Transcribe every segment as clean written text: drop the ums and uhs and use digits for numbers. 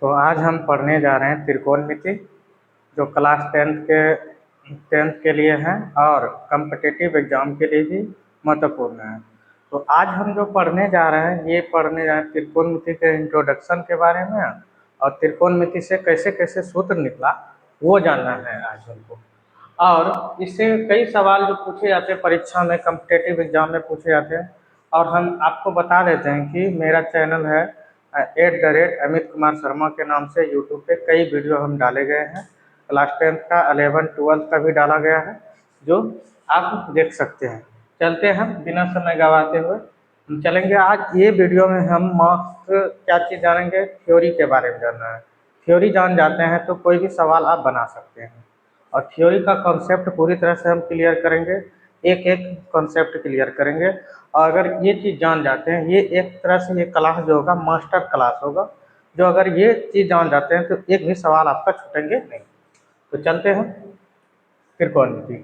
तो आज हम पढ़ने जा रहे हैं त्रिकोणमिति, जो क्लास टेंथ के लिए है और कम्पिटिटिव एग्जाम के लिए भी महत्वपूर्ण है। तो आज हम जो पढ़ने जा रहे हैं त्रिकोणमिति के इंट्रोडक्शन के बारे में और त्रिकोणमिति से कैसे कैसे सूत्र निकला वो जानना है आज हमको। और इससे कई सवाल जो पूछे जाते हैं परीक्षा में, कम्पिटिटिव एग्जाम में पूछे जाते हैं। और हम आपको बता देते हैं कि मेरा चैनल है @अमित कुमार शर्मा के नाम से यूट्यूब पे कई वीडियो हम डाले गए हैं। क्लास 10th का, 11th 12th का भी डाला गया है, जो आप देख सकते हैं। चलते हैं बिना समय गंवाते हुए, हम चलेंगे। आज ये वीडियो में हम मात्र क्या चीज़ जानेंगे, थ्योरी के बारे में जानना है। थ्योरी जान जाते हैं तो कोई भी सवाल आप बना सकते हैं। और थ्योरी का कॉन्सेप्ट पूरी तरह से हम क्लियर करेंगे, एक एक कॉन्सेप्ट क्लियर करेंगे। और अगर ये चीज़ जान जाते हैं, ये एक तरह से ये क्लास जो होगा मास्टर क्लास होगा, जो अगर ये चीज़ जान जाते हैं तो एक भी सवाल आपका छूटेंगे नहीं। तो चलते हैं त्रिकोणमिति।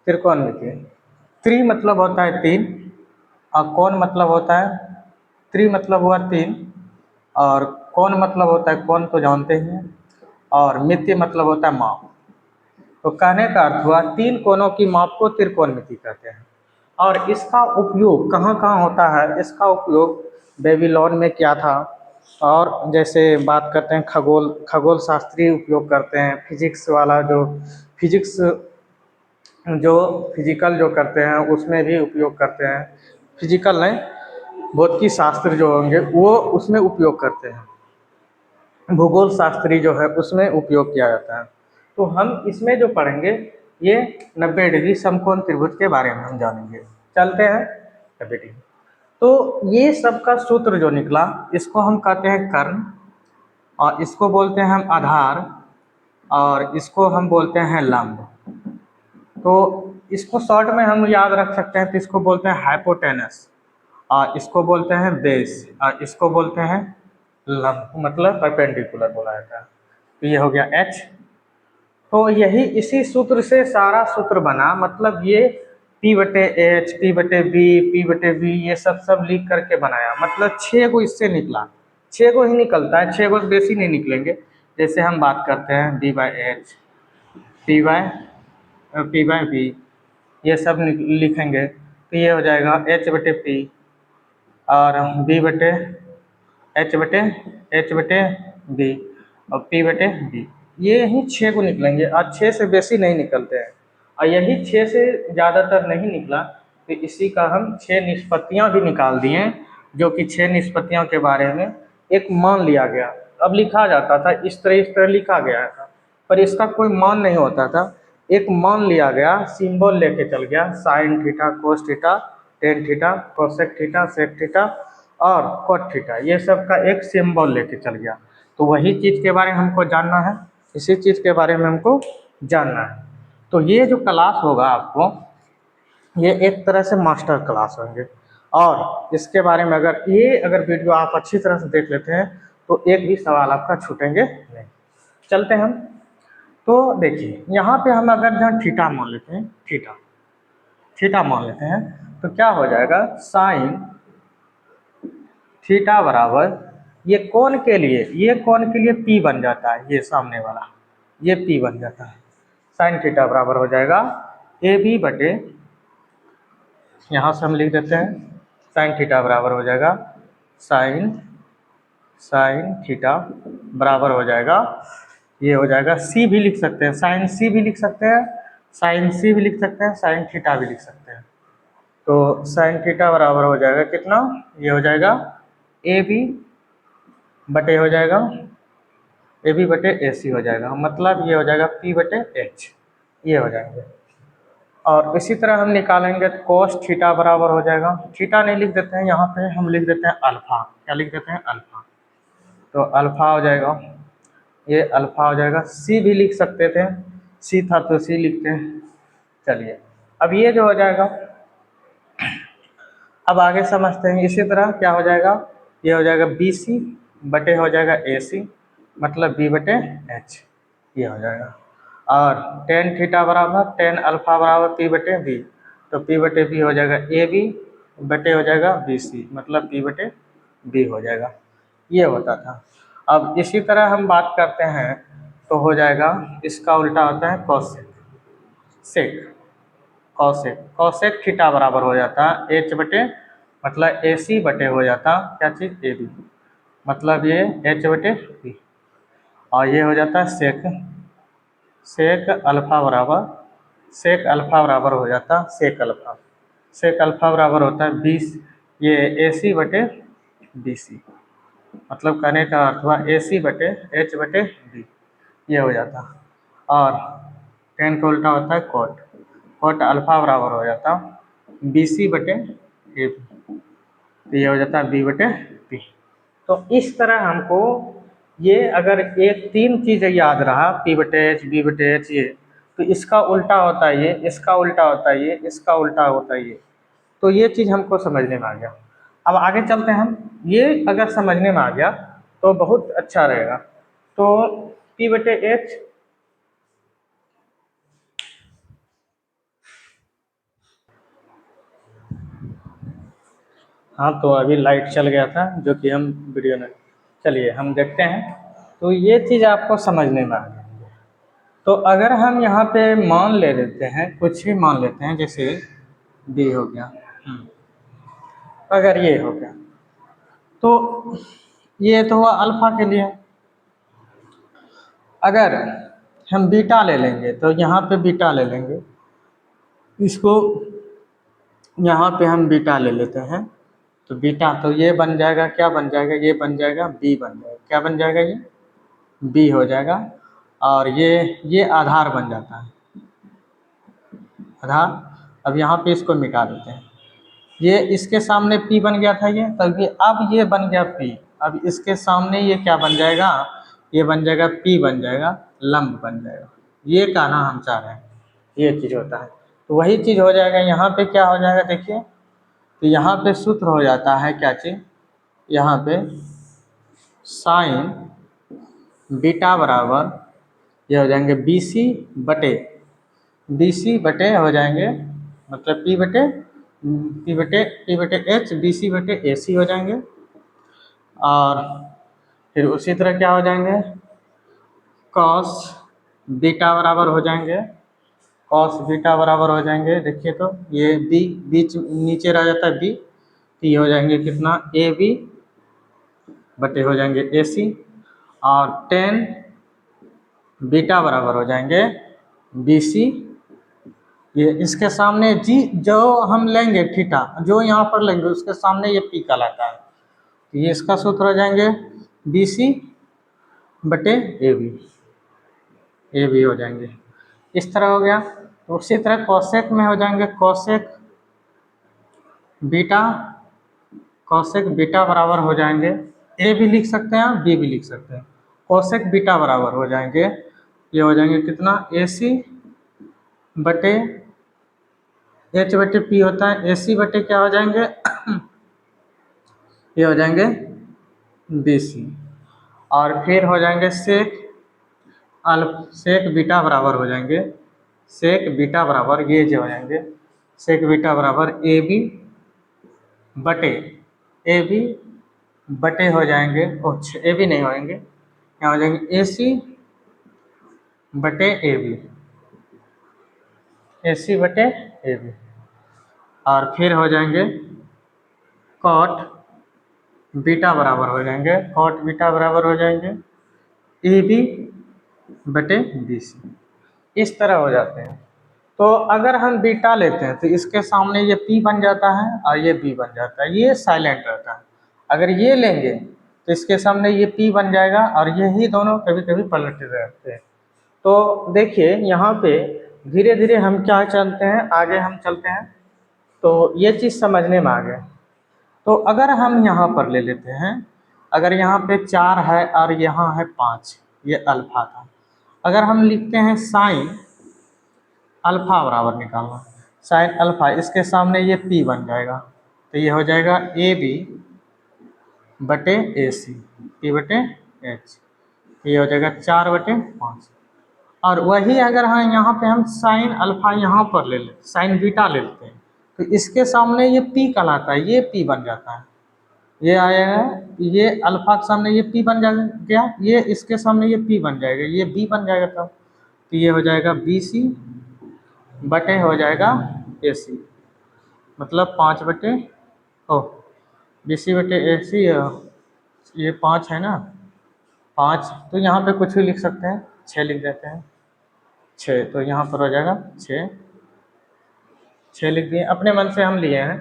त्रिकोणमिति, त्रि मतलब होता है तीन, और कोण मतलब होता है, त्रि मतलब हुआ तीन, और कोण मतलब होता है, कोण तो जानते ही हैं, और मिति मतलब होता है माप। तो कहने का अर्थ हुआ तीन कोणों की माप को त्रिकोणमिति कहते हैं। और इसका उपयोग कहाँ कहाँ होता है, इसका उपयोग बेबीलोन में क्या था, और जैसे बात करते हैं खगोल शास्त्री उपयोग करते हैं, फिजिक्स वाला जो फिजिकल जो करते हैं उसमें भी उपयोग करते हैं। फिजिकल नहीं, भौतिकी शास्त्र जो होंगे वो उसमें उपयोग करते हैं। भूगोल शास्त्री जो है उसमें उपयोग किया जाता है। तो हम इसमें जो पढ़ेंगे ये 90 डिग्री समकोण त्रिभुज के बारे में हम जानेंगे। चलते हैं 90 डिग्री। तो ये सब का सूत्र जो निकला इसको हम कहते हैं कर्ण, और इसको बोलते हैं हम आधार, और इसको हम बोलते हैं लंब। तो इसको शॉर्ट में हम याद रख सकते हैं, तो इसको बोलते हैं हाइपोटेनस, और इसको बोलते हैं बेस, और इसको बोलते हैं लंब, मतलब परपेंडिकुलर बोला जाता है। तो ये हो गया H। तो यही इसी सूत्र से सारा सूत्र बना, मतलब ये P/H, P/B, P/V ये सब लिख करके बनाया। मतलब 6 को इससे निकला, 6 को ही निकलता है, 6 को बेसी नहीं निकलेंगे। जैसे हम बात करते हैं B/H, P/B ये सब लिखेंगे तो ये हो जाएगा H/P, और H/B और P/B। ये ही 6 को निकलेंगे, और 6 से बेसी नहीं निकलते हैं। और यही 6 से ज़्यादातर नहीं निकला तो इसी का हम 6 निष्पत्तियाँ भी निकाल दिए, जो कि 6 निष्पत्तियों के बारे में एक मान लिया गया। अब लिखा जाता था इस तरह लिखा गया था, पर इसका कोई मान नहीं होता था। एक मान लिया गया, सिंबल लेके चल गया, sine theta, cos theta, tan theta, cosec theta, sec theta और कोट थीटा, ये सब का एक सिंबल लेके चल गया। तो वही चीज़ के बारे में हमको जानना है, इसी चीज़ के बारे में हमको जानना है। तो ये जो क्लास होगा आपको, ये एक तरह से मास्टर क्लास होंगे। और इसके बारे में अगर वीडियो आप अच्छी तरह से देख लेते हैं तो एक भी सवाल आपका छूटेंगे नहीं। चलते हैं हम। तो देखिए यहाँ पे हम अगर जहाँ थीटा मान लेते हैं, थीटा मान लेते हैं, तो क्या हो जाएगा, साइन थीटा बराबर ये कोण के लिए P बन जाता है, ये सामने वाला ये P बन जाता है। साइन थीटा बराबर हो जाएगा AB बटे, यहाँ से हम लिख देते हैं साइन थीटा बराबर हो जाएगा साइन थीटा बराबर हो जाएगा, ये हो जाएगा C भी लिख सकते हैं, साइन C भी लिख सकते हैं, साइन C भी लिख सकते हैं, साइन थीटा भी लिख सकते हैं। तो साइन थीटा बराबर हो जाएगा कितना, ये हो जाएगा AB बटे हो जाएगा AB बटे AC हो जाएगा, मतलब ये हो जाएगा P/H, ये हो जाएंगे। और इसी तरह हम निकालेंगे तो कोस थीटा बराबर हो जाएगा, थीटा नहीं लिख देते हैं, यहाँ पे हम लिख देते हैं अल्फा। क्या लिख देते हैं, अल्फा। तो अल्फा हो जाएगा, ये अल्फा हो जाएगा। C भी लिख सकते थे, C था तो C लिखते हैं। चलिए अब ये जो हो जाएगा, अब आगे समझते हैं। इसी तरह क्या हो जाएगा, ये हो जाएगा BC बटे हो जाएगा AC, मतलब B/H, ये हो जाएगा। और टेन थीटा बराबर टेन अल्फा बराबर P/B, तो पी बटे बी हो जाएगा ए बी बटे हो जाएगा बी सी, मतलब पी बटे बी हो जाएगा। ये होता था। अब इसी तरह हम बात करते हैं तो हो जाएगा, इसका उल्टा होता है cosec. Sec cosec cosec theta बराबर हो जाता एच बटे, मतलब ए सी बटे हो जाता क्या चीज़, ए बी, मतलब ये एच बटे बी। और ये हो जाता है सेक, सेक अल्फा बराबर, सेक अल्फा बराबर हो जाता सेक अल्फा, सेक अल्फा बराबर होता है 20, ये ए सी बटे बी सी, मतलब कहने का अर्थ हुआ ए सी बटे एच बटे बी, ये हो जाता। और टेन का उल्टा होता है कोट, कोट अल्फा बराबर हो जाता बी सी बटे ए बी, तो ये हो जाता है बी बटे बी। तो इस तरह हमको ये अगर एक तीन चीज़ें याद रहा, पी बटे एच बी बटे एच, ये तो इसका उल्टा होता है ये, इसका उल्टा होता है ये, इसका उल्टा होता है ये, तो ये चीज़ हमको समझने में आ गया। अब आगे चलते हैं हम, ये अगर समझने में आ गया तो बहुत अच्छा रहेगा। तो पी बटे एच, हाँ तो अभी लाइट चल गया था जो कि हम वीडियो में, चलिए हम देखते हैं। तो ये चीज़ आपको समझने में आ गई। तो अगर हम यहाँ पे मान ले लेते हैं, कुछ भी मान लेते हैं, जैसे बी हो गया, अगर ये हो गया, तो ये तो हुआ अल्फा के लिए। अगर हम बीटा ले लेंगे तो यहाँ पे बीटा ले लेंगे, इसको यहाँ पे हम बीटा ले लेते हैं, तो बीटा तो ये बन जाएगा, क्या बन जाएगा, ये बन जाएगा बी बन जाएगा, क्या बन जाएगा, ये बी हो जाएगा। और ये आधार बन जाता है, आधार। अब यहाँ पे इसको मिटा देते हैं, ये इसके सामने P बन गया था ये, तब ये अब ये बन गया P। अब इसके सामने ये क्या बन जाएगा, ये बन जाएगा P बन जाएगा, लंब बन जाएगा। ये कहना हम चाह रहे हैं, ये चीज़ होता है। तो वही चीज़ हो जाएगा यहाँ पे, क्या हो जाएगा देखिए, तो यहाँ पे सूत्र हो जाता है क्या चीज़, यहाँ पे साइन बीटा बराबर, ये हो जाएंगे बी सी बटे, बी सी बटे हो जाएंगे, मतलब पी बटे एच, बी सी बटे ए सी हो जाएंगे। और फिर उसी तरह क्या हो जाएंगे, कॉस बीटा बराबर हो जाएंगे, कॉस बीटा बराबर हो जाएंगे, देखिए तो ये बी बीच नीचे रह जाता है बी, तो ये हो जाएंगे कितना, ए बी बटे हो जाएंगे ए सी। और टेन बीटा बराबर हो जाएंगे बी सी, ये इसके सामने जी जो हम लेंगे थीटा, जो यहाँ पर लेंगे उसके सामने ये पी कहलाता है, तो ये इसका सूत्र हो जाएंगे बी सी बटे ए बी हो जाएंगे, इस तरह हो गया। तो उसी तरह कॉसेक में हो जाएंगे, बीटा कॉसेक बीटा बराबर हो जाएंगे, ए भी लिख सकते हैं बी भी लिख सकते हैं, कॉसेक बीटा बराबर हो जाएंगे, ये हो जाएंगे कितना, ए सी बटे एच बटे पी होता है, ए सी बटे क्या हो जाएंगे ये हो जाएंगे बी सी। और फिर हो जाएंगे सेक बीटा बराबर हो जाएंगे, सेक बीटा बराबर ये जो हो जाएंगे, सेक बीटा बराबर ए बी बटे, ए बी बटे हो जाएंगे, ए बी नहीं होंगे, यहाँ हो जाएंगे ए सी बटे ए बी, ए सी बटे ए बी। और फिर हो जाएंगे कॉट बीटा बराबर हो जाएंगे, कॉट बीटा बराबर हो जाएंगे ए बी बटे बी सी, इस तरह हो जाते हैं। तो अगर हम बीटा लेते हैं तो इसके सामने ये P बन जाता है और ये B बन जाता है, ये साइलेंट रहता है। अगर ये लेंगे तो इसके सामने ये P बन जाएगा और यही दोनों कभी कभी पलटते रहते हैं। तो देखिए यहाँ पे धीरे धीरे हम क्या चलते हैं, आगे हम चलते हैं, तो ये चीज़ समझने में आ गया। तो अगर हम यहाँ पर ले लेते हैं, अगर यहाँ पे 4 है और यहाँ है 5, ये अल्फा था, अगर हम लिखते हैं साइन अल्फा बराबर निकालना, साइन अल्फा, इसके सामने ये P बन जाएगा, तो ये हो जाएगा ए बी बटे ए सी, पी बटे एच, ये हो जाएगा 4/5। और वही अगर हाँ यहाँ पे हम साइन अल्फा यहाँ पर ले लें, साइन बीटा ले लेते हैं, तो इसके सामने ये पी कहलाता है, ये पी बन जाता है, ये आएगा, ये अल्फा के सामने ये पी बन गया, ये इसके सामने ये पी बन जाएगा, ये बी बन जाएगा तब, तो ये हो जाएगा बी सी बटे हो जाएगा ए सी, मतलब 5 बटे ओ बी सी बटे ए सी, ये 5 है ना, 5, तो यहाँ पे कुछ भी लिख सकते हैं, 6 लिख देते हैं, 6, तो यहाँ पर हो जाएगा 6, 6 लिख दिए, अपने मन से हम लिए हैं,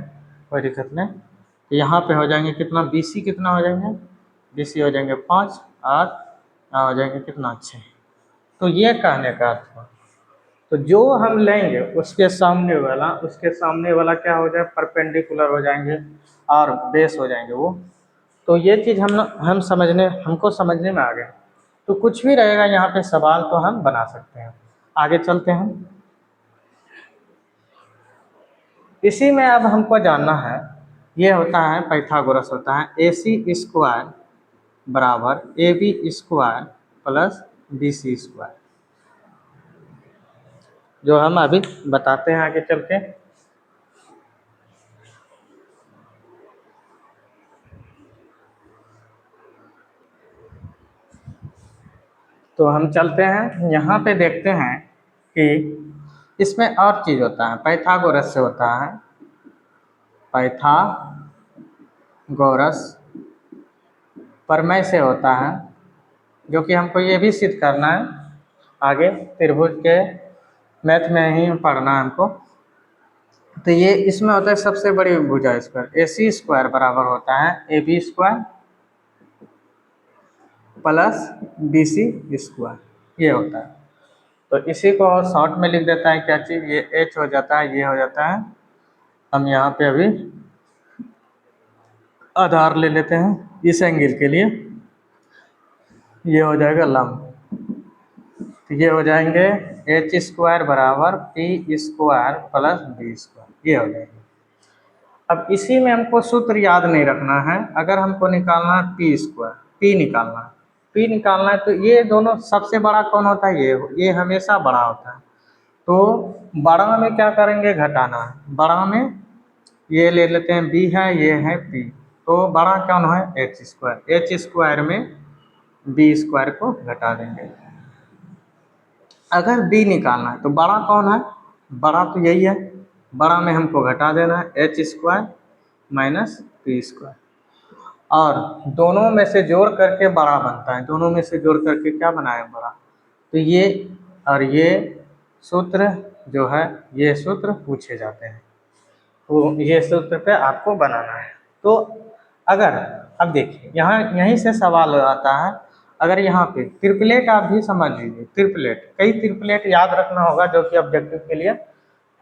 कोई दिक्कत नहीं। तो यहाँ पे हो जाएंगे कितना, बी सी कितना हो जाएंगे, बी सी हो जाएंगे 5 और यहाँ हो जाएंगे कितना 6। तो ये कहने का अर्थ हुआ, तो जो हम लेंगे उसके सामने वाला क्या हो जाए, परपेंडिकुलर हो जाएंगे और बेस हो जाएंगे वो। तो ये चीज़ हमको समझने में आ गया। तो कुछ भी रहेगा यहाँ पे सवाल तो हम बना सकते हैं। आगे चलते हैं। इसी में अब हमको जानना है, ये होता है पाइथागोरस होता है, ए सी स्क्वायर बराबर A B square plus B C square, जो हम अभी बताते हैं आगे चल के। तो हम चलते हैं, यहाँ पे देखते हैं कि इसमें और चीज़ होता है, पाइथागोरस से होता है, पाइथागोरस प्रमेय से होता है, जो कि हमको ये भी सिद्ध करना है आगे, त्रिभुज के मैथ में ही पढ़ना है हमको। तो ये इसमें होता है सबसे बड़ी भुजा स्क्वायर, ए सी स्क्वायर बराबर होता है A B square plus B C square, ये होता है। तो इसी को और शॉर्ट में लिख देता है क्या चीज़, ये एच हो जाता है, ये हो जाता है, हम यहाँ पे अभी आधार ले लेते हैं इस एंगल के लिए, ये हो जाएगा लंब, तो ये हो जाएंगे एच स्क्वायर बराबर P square plus B square, ये हो जाएगा। अब इसी में हमको सूत्र याद नहीं रखना है, अगर हमको निकालना है पी स्क्वायर, पी निकालना है, तो ये दोनों सबसे बड़ा कौन होता है, ये हमेशा बड़ा होता है। तो बड़ा में क्या करेंगे, घटाना है, बड़ा में ये ले लेते हैं बी है, ये है पी, तो बड़ा कौन है एच स्क्वायर, एच स्क्वायर में बी स्क्वायर को घटा देंगे। अगर बी निकालना है तो बड़ा कौन है, बड़ा तो यही है, बड़ा में हमको घटा देना है H square minus P square, और दोनों में से जोड़ करके बड़ा बनता है, दोनों में से जोड़ करके क्या बनाए बड़ा। तो ये और ये सूत्र जो है, ये सूत्र पूछे जाते हैं, तो ये सूत्र पे आपको बनाना है। तो अगर अब देखिए यहाँ यहीं से सवाल आता है, अगर यहाँ पे ट्रिपलेट आप भी समझ लीजिए, ट्रिपलेट कई ट्रिपलेट याद रखना होगा जो कि ऑब्जेक्टिव के लिए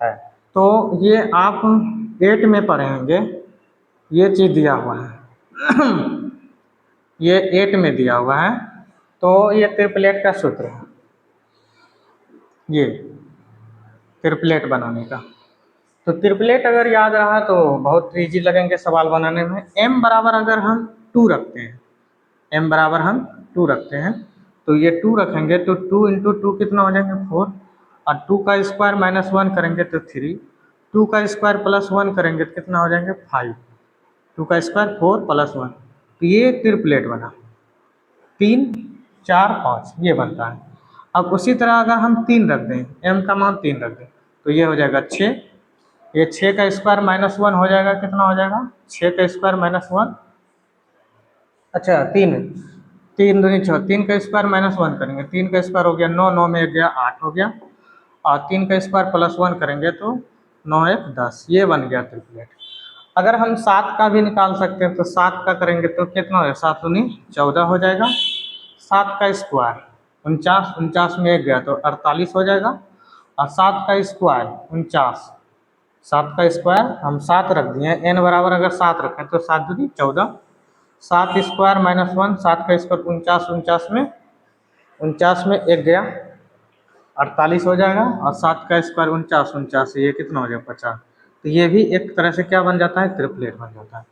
है। तो ये आप 8 में पढ़ेंगे, ये चीज़ दिया हुआ है ये 8 में दिया हुआ है, तो ये ट्रिपलेट का सूत्र है, ये ट्रिपलेट बनाने का। तो ट्रिपलेट अगर याद रहा तो बहुत इजी लगेंगे सवाल बनाने में। m बराबर अगर हम 2 रखते हैं, m बराबर हम 2 रखते हैं, तो ये 2 रखेंगे तो 2 इंटू 2 कितना हो जाएंगे 4, और 2 का स्क्वायर माइनस 1 करेंगे तो 3, 2 का स्क्वायर प्लस 1 करेंगे तो कितना हो जाएंगे 5, 2 का स्क्वायर 4 प्लस 1, तो ये ट्रिपलेट बना, 3 4 5 ये बनता है। अब उसी तरह अगर हम 3 रख दें, m का मान 3 रख दें, तो ये हो जाएगा 6, ये 6 का स्क्वायर माइनस 1 हो जाएगा, कितना हो जाएगा 6 का स्क्वायर माइनस 1, अच्छा 3 3 दूनी 6, 3 का स्क्वायर माइनस 1 करेंगे, 3 का स्क्वायर हो गया 9, 9 में 1 गया 8 हो गया, और 3 का स्क्वायर प्लस 1 करेंगे तो 9 1 10, ये बन गया ट्रिपलेट। अगर हम 7 का भी निकाल सकते हैं, तो 7 का करेंगे तो कितना हो जाएगा, 7 दूनी 14 हो जाएगा, 7 का स्क्वायर 49, 49 में 1 गया तो 48 हो जाएगा, और 7 का स्क्वायर 49, 7 का स्क्वायर हम 7 रख दिए, n बराबर अगर 7 रखें तो 7 दूनी 14, 7 स्क्वायर माइनस 1, 7 का स्क्वायर 49, 49 में 1 गया 48 हो जाएगा, और 7 का स्क्वायर 49, 49 से ये कितना हो जाएगा 50, तो ये भी एक तरह से क्या बन जाता है, ट्रिपलेट बन जाता है।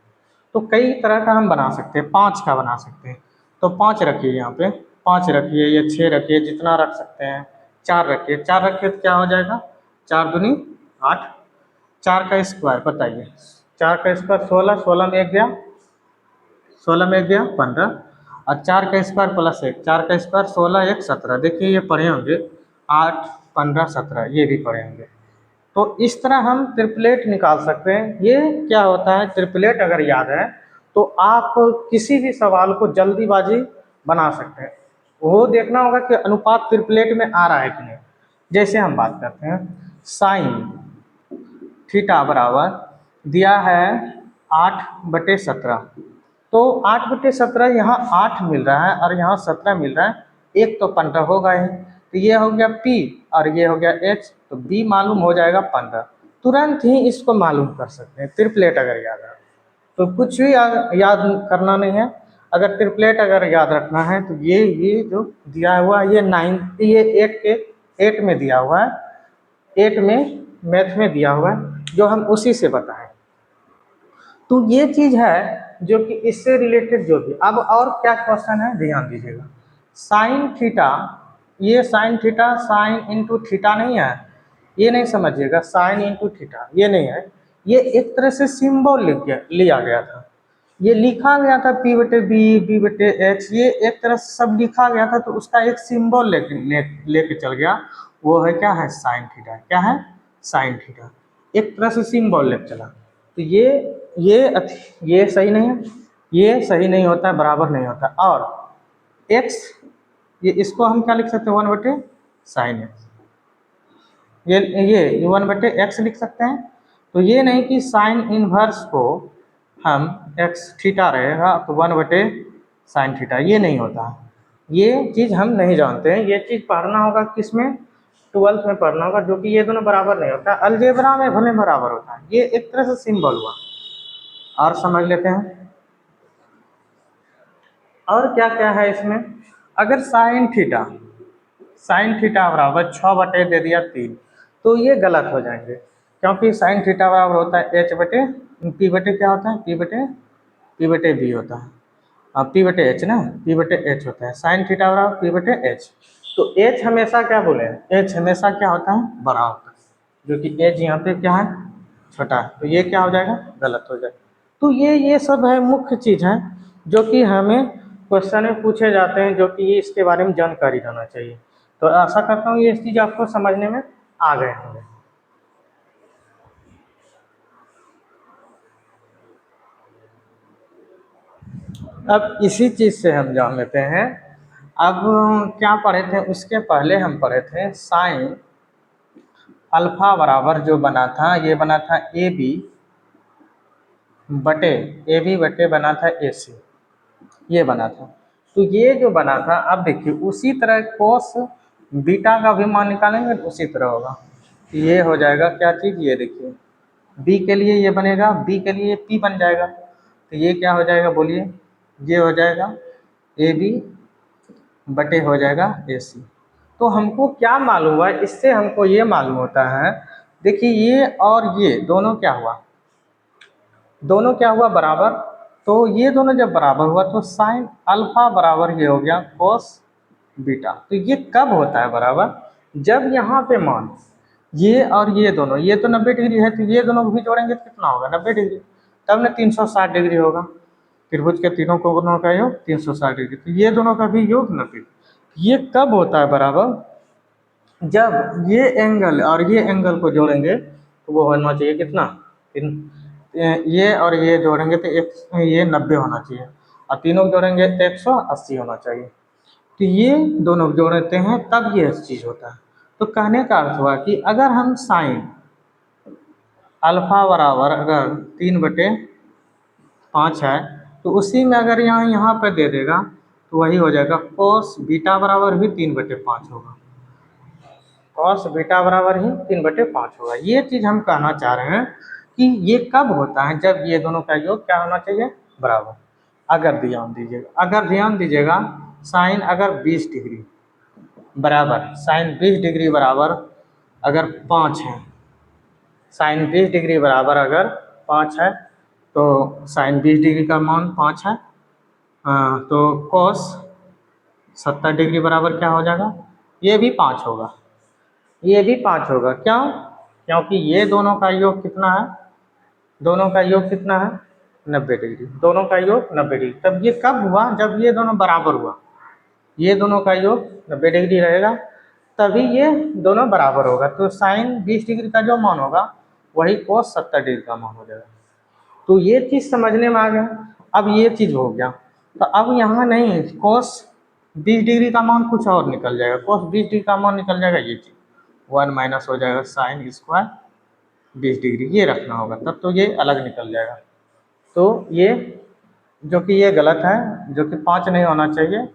तो कई तरह का हम बना सकते हैं, 5 का बना सकते हैं, तो 5 रखिए यहाँ पे, 5 रखिए या 6 रखिए, जितना रख सकते हैं, 4 रखिए, 4 रखिए तो क्या हो जाएगा, 4 दूनी 8, 4 का स्क्वायर बताइए, 4 का स्क्वायर 16, 16 में 1 गया, 16 में 1 गया 15, और 4 का स्क्वायर प्लस 1, 4 का स्क्वायर 16 1 17। देखिए ये पढ़े होंगे 8 15 17, ये भी पढ़े होंगे। तो इस तरह हम ट्रिपलेट निकाल सकते हैं। ये क्या होता है, ट्रिपलेट अगर याद है तो आप किसी भी सवाल को जल्दीबाजी बना सकते हैं। वो देखना होगा कि अनुपात ट्रिपलेट में आ रहा है कि नहीं। जैसे हम बात करते हैं साइन थीटा बराबर दिया है 8/17, तो 8/17 यहाँ 8 मिल रहा है और यहाँ 17 मिल रहा है, एक तो 15 होगा ही, तो ये हो गया P और ये हो गया H, तो B मालूम हो जाएगा 15। तुरंत ही इसको मालूम कर सकते हैं ट्रिपलेट अगर याद है तो। कुछ भी याद करना नहीं है, अगर ट्रिपलेट अगर याद रखना है तो ये जो दिया हुआ है ये 9, ये 8 में दिया हुआ है, 8 में मैथ में दिया हुआ है, जो हम उसी से बताएं। तो ये चीज़ है जो कि इससे रिलेटेड जो भी। अब और क्या क्वेश्चन है ध्यान दीजिएगा, साइन थीटा, ये sign theta sine into theta नहीं है, ये नहीं समझिएगा, साइन इंटू थीटा ये नहीं है, ये एक तरह से सिंबल लिया गया था, ये लिखा गया था P/B B/H, ये एक तरह से सब लिखा गया था, तो उसका एक सिंबल लेके चल गया, वो है क्या है साइन थीटा, क्या है साइन थीटा, एक तरह से सिंबल लेके चला। तो ये सही नहीं है, ये सही नहीं होता है, बराबर नहीं होता। और x, ये इसको हम क्या लिख सकते हैं 1/sin x, ये 1/x लिख सकते हैं। तो ये नहीं कि साइन इनवर्स को हम x थीटा रहेगा तो 1/sin थीटा, ये नहीं होता, ये चीज़ हम नहीं जानते हैं। ये चीज़ पढ़ना होगा किसमें, 12th में पढ़ना होगा, जो कि ये दोनों बराबर नहीं होता, अलजेब्रा में भले बराबर होता है, ये एक तरह से सिंबल हुआ। और समझ लेते हैं और क्या क्या है इसमें। अगर साइन थीटा बराबर 6 दे दिया 3, तो ये गलत हो जाएंगे, क्योंकि साइन थीटा बराबर होता है P/, क्या होता है P/B होता है, P/H ना, P/H होता है, साइन थीटा बराबर P/H। तो H हमेशा क्या बोले, H हमेशा क्या होता है बड़ा होता है, जो कि H यहाँ पे क्या है छोटा है, तो ये क्या हो जाएगा गलत हो जाएगा। तो ये सब है मुख्य चीज़ है जो कि हमें क्वेश्चन में पूछे जाते हैं, जो कि इसके बारे में जानकारी रहना चाहिए। तो आशा करता हूँ ये चीज़ आपको समझने में आ गए होंगे। अब इसी चीज़ से हम जान लेते हैं, अब क्या पढ़े थे, उसके पहले हम पढ़े थे साइन अल्फा बराबर जो बना था, ये बना था AB बटे बना था AC, ये बना था। तो ये जो बना था, अब देखिए उसी तरह कोस बीटा का भी मान निकालेंगे तो उसी तरह होगा। तो ये हो जाएगा क्या चीज़, ये देखिए B के लिए ये बनेगा, B के लिए P बन जाएगा, तो ये क्या हो जाएगा बोलिए, ये हो जाएगा AB बटे हो जाएगा AC। तो हमको क्या मालूम हुआ, इससे हमको ये मालूम होता है, देखिए ये और ये दोनों क्या हुआ बराबर, तो ये दोनों जब बराबर हुआ तो साइन अल्फा बराबर ये हो गया कोस बीटा। तो ये कब होता है बराबर, जब यहाँ पे मान ये और ये दोनों, ये तो 90 डिग्री है, तो ये दोनों भी जोड़ेंगे तो कितना होगा 90 डिग्री, तब ना 360 डिग्री होगा, त्रिभुज के तीनों कोणों का योग 360 डिग्री, तो ये दोनों का भी योग 90। ये कब होता है बराबर, जब ये एंगल और ये एंगल को जोड़ेंगे तो वो होना चाहिए कितना, ये और ये जोड़ेंगे तो ये 90 होना चाहिए, और तीनों जोड़ेंगे तो 180 होना चाहिए। तो ये दोनों जोड़ते हैं तब ये चीज़ होता है। तो कहने का अर्थ हुआ कि अगर हम साइन अल्फा बराबर अगर 3/5 है, तो उसी में अगर यहाँ पर दे देगा तो वही हो जाएगा कोस बीटा बराबर भी 3/5 होगा, कॉस बीटा बराबर ही 3/5 होगा। ये चीज़ हम कहना चाह रहे हैं कि ये कब होता है, जब ये दोनों का योग क्या होना चाहिए बराबर। अगर ध्यान दीजिएगा साइन अगर 20 डिग्री बराबर, साइन 20 डिग्री बराबर अगर 5 है, साइन 20 डिग्री बराबर अगर 5 है, तो साइन 20 डिग्री का मान 5 है, तो कॉस 70 डिग्री बराबर क्या हो जाएगा, ये भी 5 होगा। ये भी 5 होगा। क्यों? क्योंकि ये दोनों का योग कितना है, दोनों का योग कितना है 90 डिग्री, दोनों का योग 90 डिग्री। तब ये कब हुआ, जब ये दोनों बराबर हुआ, ये दोनों का योग 90 डिग्री रहेगा तभी ये दोनों बराबर होगा। तो साइन 20 डिग्री का जो मान होगा वही कोस 70 डिग्री का मान हो जाएगा। तो ये चीज़ समझने में आ गया। अब ये चीज़ हो गया, तो अब यहाँ नहीं कोस 20 डिग्री का मान कुछ और निकल जाएगा, कोस 20 डिग्री का मान निकल जाएगा ये चीज़ 1 माइनस हो जाएगा साइन स्क्वायर 20 डिग्री, ये रखना होगा तब तो ये अलग निकल जाएगा। तो ये जो कि ये गलत है, जो कि 5 नहीं होना चाहिए।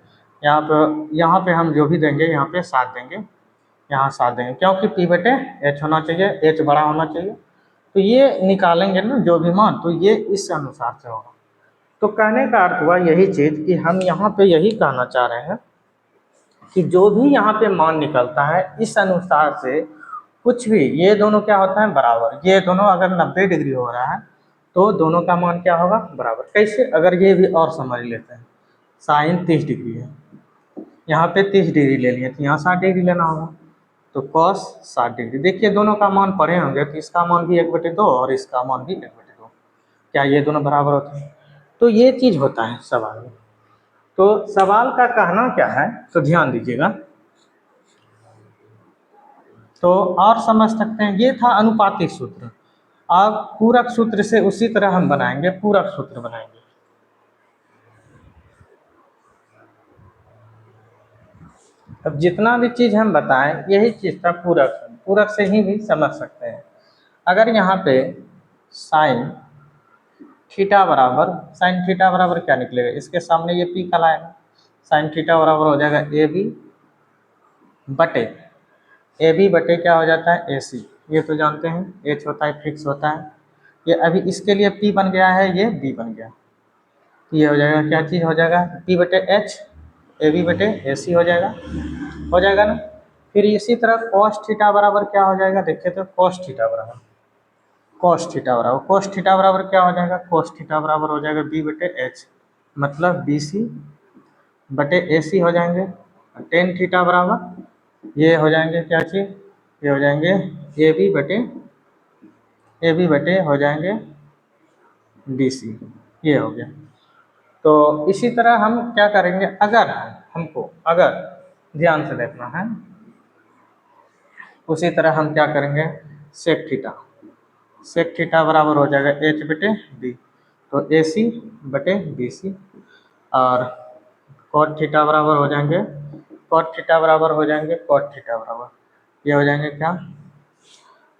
यहाँ पे हम जो भी देंगे यहाँ पे 7 देंगे, यहाँ 7 देंगे, क्योंकि पी बटे एच होना चाहिए, एच बड़ा होना चाहिए। तो ये निकालेंगे ना जो भी मान, तो ये इस अनुसार से होगा। तो कहने का अर्थ हुआ यही चीज़ कि हम यहाँ पे यही कहना चाह रहे हैं कि जो भी यहाँ पे मान निकलता है इस अनुसार से कुछ भी, ये दोनों क्या होता है बराबर, ये दोनों अगर 90 डिग्री हो रहा है तो दोनों का मान क्या होगा बराबर। कैसे, अगर ये भी और समझ लेते हैं, साइन 30 डिग्री है, यहाँ पे 30 डिग्री ले लिए तो यहाँ 60 डिग्री लेना होगा, तो कॉस 60 डिग्री। देखिए दोनों का मान पढ़े होंगे, तो इसका मान भी 1/2 और इसका मान भी 1/2, क्या ये दोनों बराबर होते हैं? तो ये चीज़ होता है सवाल में। तो सवाल का कहना क्या है, तो ध्यान दीजिएगा। तो और समझ सकते हैं, ये था अनुपातिक सूत्र। अब पूरक सूत्र से उसी तरह हम बनाएंगे, पूरक सूत्र बनाएंगे। अब जितना भी चीज़ हम बताएं यही चीज़ था पूरक, पूरक से ही भी समझ सकते हैं। अगर यहाँ पे साइन थीटा बराबर, साइन थीटा बराबर क्या निकलेगा, इसके सामने ये पी कल आएगा, साइन थीटा बराबर हो जाएगा ए बी बटे, ए बी बटे क्या हो जाता है ए सी, ये तो जानते हैं एच होता है फिक्स होता है। ये अभी इसके लिए पी बन गया है, ये बी बन गया, ये हो जाएगा क्या चीज़ हो जाएगा पी बटे एच, ए बी बटे ए सी हो जाएगा ना। फिर इसी तरह कॉस थीटा बराबर क्या हो जाएगा, देखिए तो कॉस थीटा बराबर, कॉस थीटा बराबर, कॉस थीटा बराबर क्या हो जाएगा, कॉस थीटा बराबर हो जाएगा बी बटे एच, मतलब बी सी बटे ए सी हो जाएंगे। टेन थीटा बराबर ये हो जाएंगे क्या चीज़, ये हो जाएंगे ए बी बटे हो जाएंगे बी सी, ये हो गया। तो इसी तरह हम क्या करेंगे, अगर हमको, अगर ध्यान से देखना है, उसी तरह हम क्या करेंगे सेक थीटा, सेक थीटा बराबर हो जाएगा एच बटे बी, तो ए सी बटे बी सी, और कॉट थीटा बराबर हो जाएंगे, कॉट थीटा बराबर हो जाएंगे कॉट थीटा बराबर, ये हो जाएंगे क्या,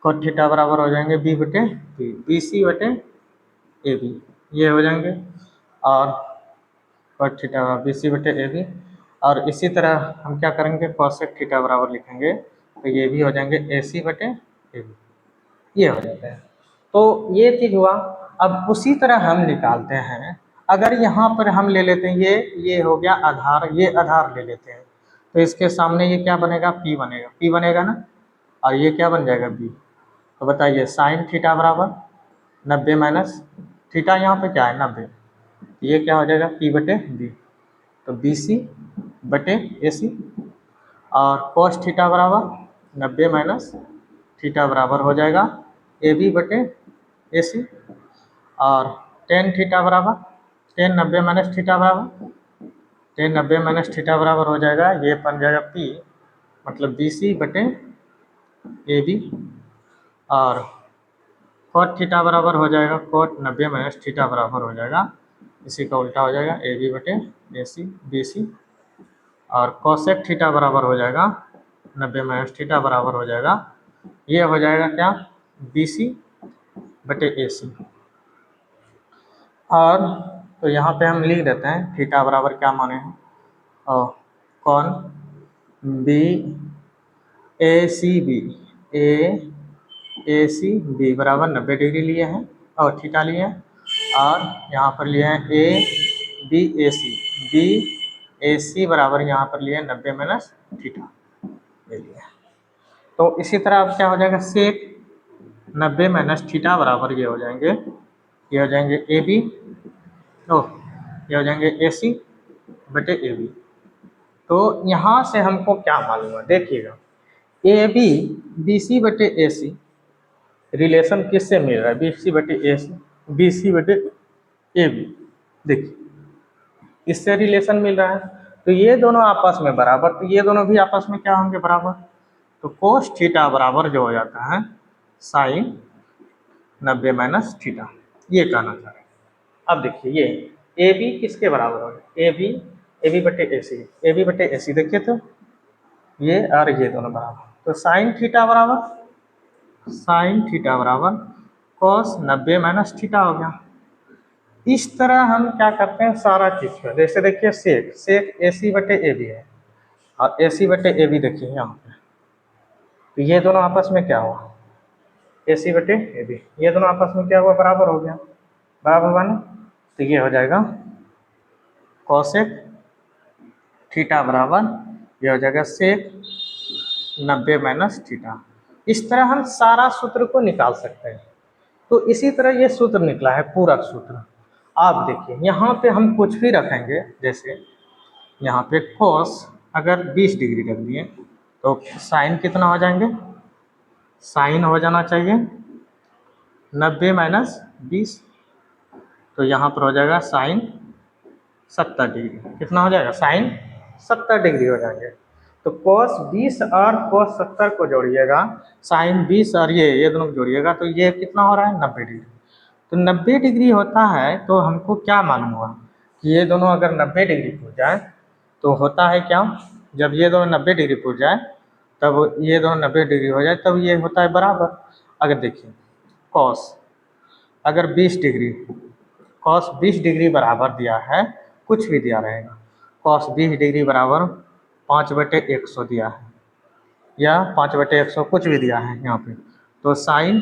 कॉट थीटा बराबर हो जाएंगे बी बटे बी, बी सी बटे ए बी, ये हो जाएंगे, और कॉट थीटा बराबर बी सी बटे ए बी। और इसी तरह हम क्या करेंगे कॉसेक थीटा बराबर लिखेंगे, तो ये भी हो जाएंगे ए सी बटे ए बी, ये हो जाता है। तो ये चीज़ हुआ। अब उसी तरह हम निकालते हैं, अगर यहाँ पर हम ले लेते हैं ये हो गया आधार, ये आधार ले लेते हैं, तो इसके सामने ये क्या बनेगा पी बनेगा, पी बनेगा ना, और ये क्या बन जाएगा बी। तो बताइए साइन थीटा बराबर 90 माइनस थीटा, यहाँ पे क्या है 90, ये क्या हो जाएगा पी बटे बी, तो बी सी बटे ए सी, और कॉस थीटा बराबर 90 माइनस थीटा बराबर हो जाएगा ए बी बटे ए सी, और टेन थीटा बराबर, टेन 90 माइनस थीटा बराबर, टेन 90 माइनस थीटा बराबर हो जाएगा, ये बन जाएगा पी, मतलब बी सी बटे ए बी, और कॉट थीटा बराबर हो जाएगा कॉट 90 माइनस थीटा बराबर हो जाएगा, इसी का उल्टा हो जाएगा ए बी बटे ए सी बी सी, और कॉसेक थीटा बराबर हो जाएगा 90 माइनस थीटा बराबर हो जाएगा, ये हो जाएगा क्या बी सी बटे ए सी। और तो यहाँ पे हम लिख देते हैं थीटा बराबर क्या माने हैं, और कौन बी ए सी बी, ए सी बी बराबर 90 डिग्री लिए हैं और थीटा लिए हैं, और यहाँ पर लिए हैं ए बी ए सी बराबर यहाँ पर लिए हैं 90 माइनस थीटा ले लिया। तो इसी तरह अब क्या हो जाएगा सेक 90 माइनस थीटा बराबर ये हो जाएंगे, ये हो जाएंगे ए बी, ये हो जाएंगे ए सी बटे ए बी। तो यहाँ से हमको क्या मालूम है, देखिएगा ए बी बी सी बटे ए सी रिलेशन किससे मिल रहा है, बी सी बटे ए सी, बी सी बटे ए बी, देखिए इससे रिलेशन मिल रहा है। तो ये दोनों आपस में बराबर, तो ये दोनों भी आपस में क्या होंगे, बराबर। तो कोस थीटा बराबर जो हो जाता है साइन 90 माइनस थीटा, ये कहना चाह रहे हैं। अब देखिए ये ए बी किसके बराबर होगा, ए बी बटे ए सी, ए बी बटे ए सी देखिए, तो ये और ये दोनों बराबर, तो साइन थीटा बराबर कॉस 90 माइनस थीटा हो गया। इस तरह हम क्या करते हैं सारा चीज का, जैसे देखिए सेक ए सी बटे ए बी है, और ए सी बटे ए बी देखिए यहाँ पे, तो ये दोनों आपस में क्या हुआ, ए सी बटे ए बी, ये दोनों आपस में क्या हुआ, बराबर हो गया, बराबर हुआ ना। तो ये हो जाएगा कॉसेक थीटा बराबर, ये हो जाएगा सेक 90 माइनस थीटा। इस तरह हम सारा सूत्र को निकाल सकते हैं। तो इसी तरह ये सूत्र निकला है, पूरक सूत्र। आप देखिए यहाँ पे हम कुछ भी रखेंगे, जैसे यहाँ पे कोस अगर 20 डिग्री रख दिए तो साइन कितना हो जाएंगे, साइन हो जाना चाहिए 90 माइनस 20, तो यहाँ पर हो जाएगा साइन 70 डिग्री, कितना हो जाएगा, साइन 70 डिग्री हो जाएंगे। तो cos 20 और cos 70 को जोड़िएगा, साइन 20 और ये दोनों को जोड़िएगा, तो ये कितना हो रहा है, 90 डिग्री। तो 90 डिग्री होता है, तो हमको क्या मालूम हुआ कि ये दोनों अगर 90 डिग्री पूछ जाए तो होता है क्या, जब ये दोनों 90 डिग्री पूछ जाए तब ये दोनों 90 डिग्री हो जाए, तब ये होता है बराबर। अगर देखिए कॉस अगर 20 डिग्री, कॉस 20 डिग्री बराबर दिया है, कुछ भी दिया रहेगा, कॉस 20 डिग्री बराबर 5/100 दिया है, या 5/100 कुछ भी दिया है यहाँ पे, तो साइन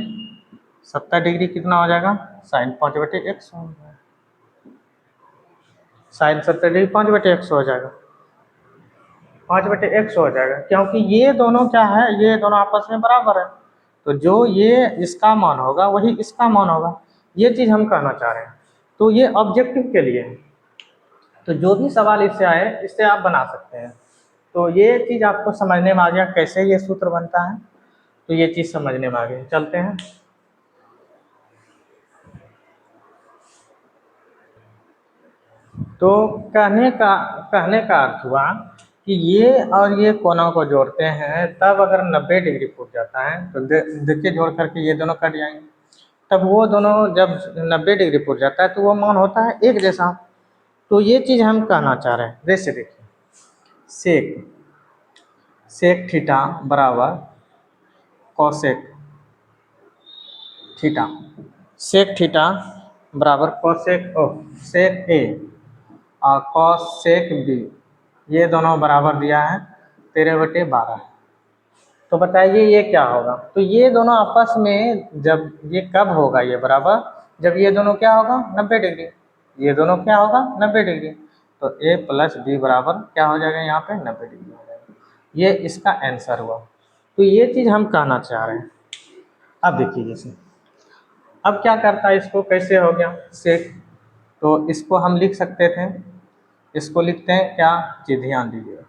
70 डिग्री कितना हो जाएगा, साइन 5/100 हो जाएगा, साइन 70 डिग्री 5/100 हो जाएगा, 5/100 हो जाएगा, क्योंकि ये दोनों क्या है, ये दोनों आपस में बराबर है। तो जो ये इसका मान होगा वही इसका मान होगा, ये चीज़ हम कहना चाह रहे हैं। तो ये ऑब्जेक्टिव के लिए है, तो जो भी सवाल इससे आए इससे आप बना सकते हैं। तो ये चीज़ आपको समझने में आ गया कैसे ये सूत्र बनता है, तो ये चीज़ समझने में आ गई, चलते हैं। तो कहने का अर्थ हुआ कि ये और ये कोनों को जोड़ते हैं, तब अगर 90 डिग्री फूट जाता है तो देखिए जोड़ करके ये दोनों कट जाएंगे, तब वो दोनों जब 90 डिग्री फूट जाता है तो वो मान होता है एक जैसा। तो ये चीज़ हम कहना चाह रहे हैं, जैसे देखिए सेक थीटा बराबर कॉसेक थीटा, सेक थीटा बराबर सेक ए और कॉस सेक बी, ये दोनों बराबर दिया है 13/12। तो बताइए ये क्या होगा, तो ये दोनों आपस में जब ये कब होगा, ये बराबर जब ये दोनों क्या होगा 90 डिग्री, ये दोनों क्या होगा 90 डिग्री, तो ए प्लस बी बराबर क्या हो जाएगा, यहाँ पे 90 डिग्री हो जाएगा। ये इसका आंसर हुआ। तो ये चीज़ हम कहना चाह रहे हैं। अब देखिए जैसे अब क्या करता है, इसको कैसे हो गया सेक, तो इसको हम लिख सकते थे, इसको लिखते हैं क्या, जी ध्यान दीजिएगा,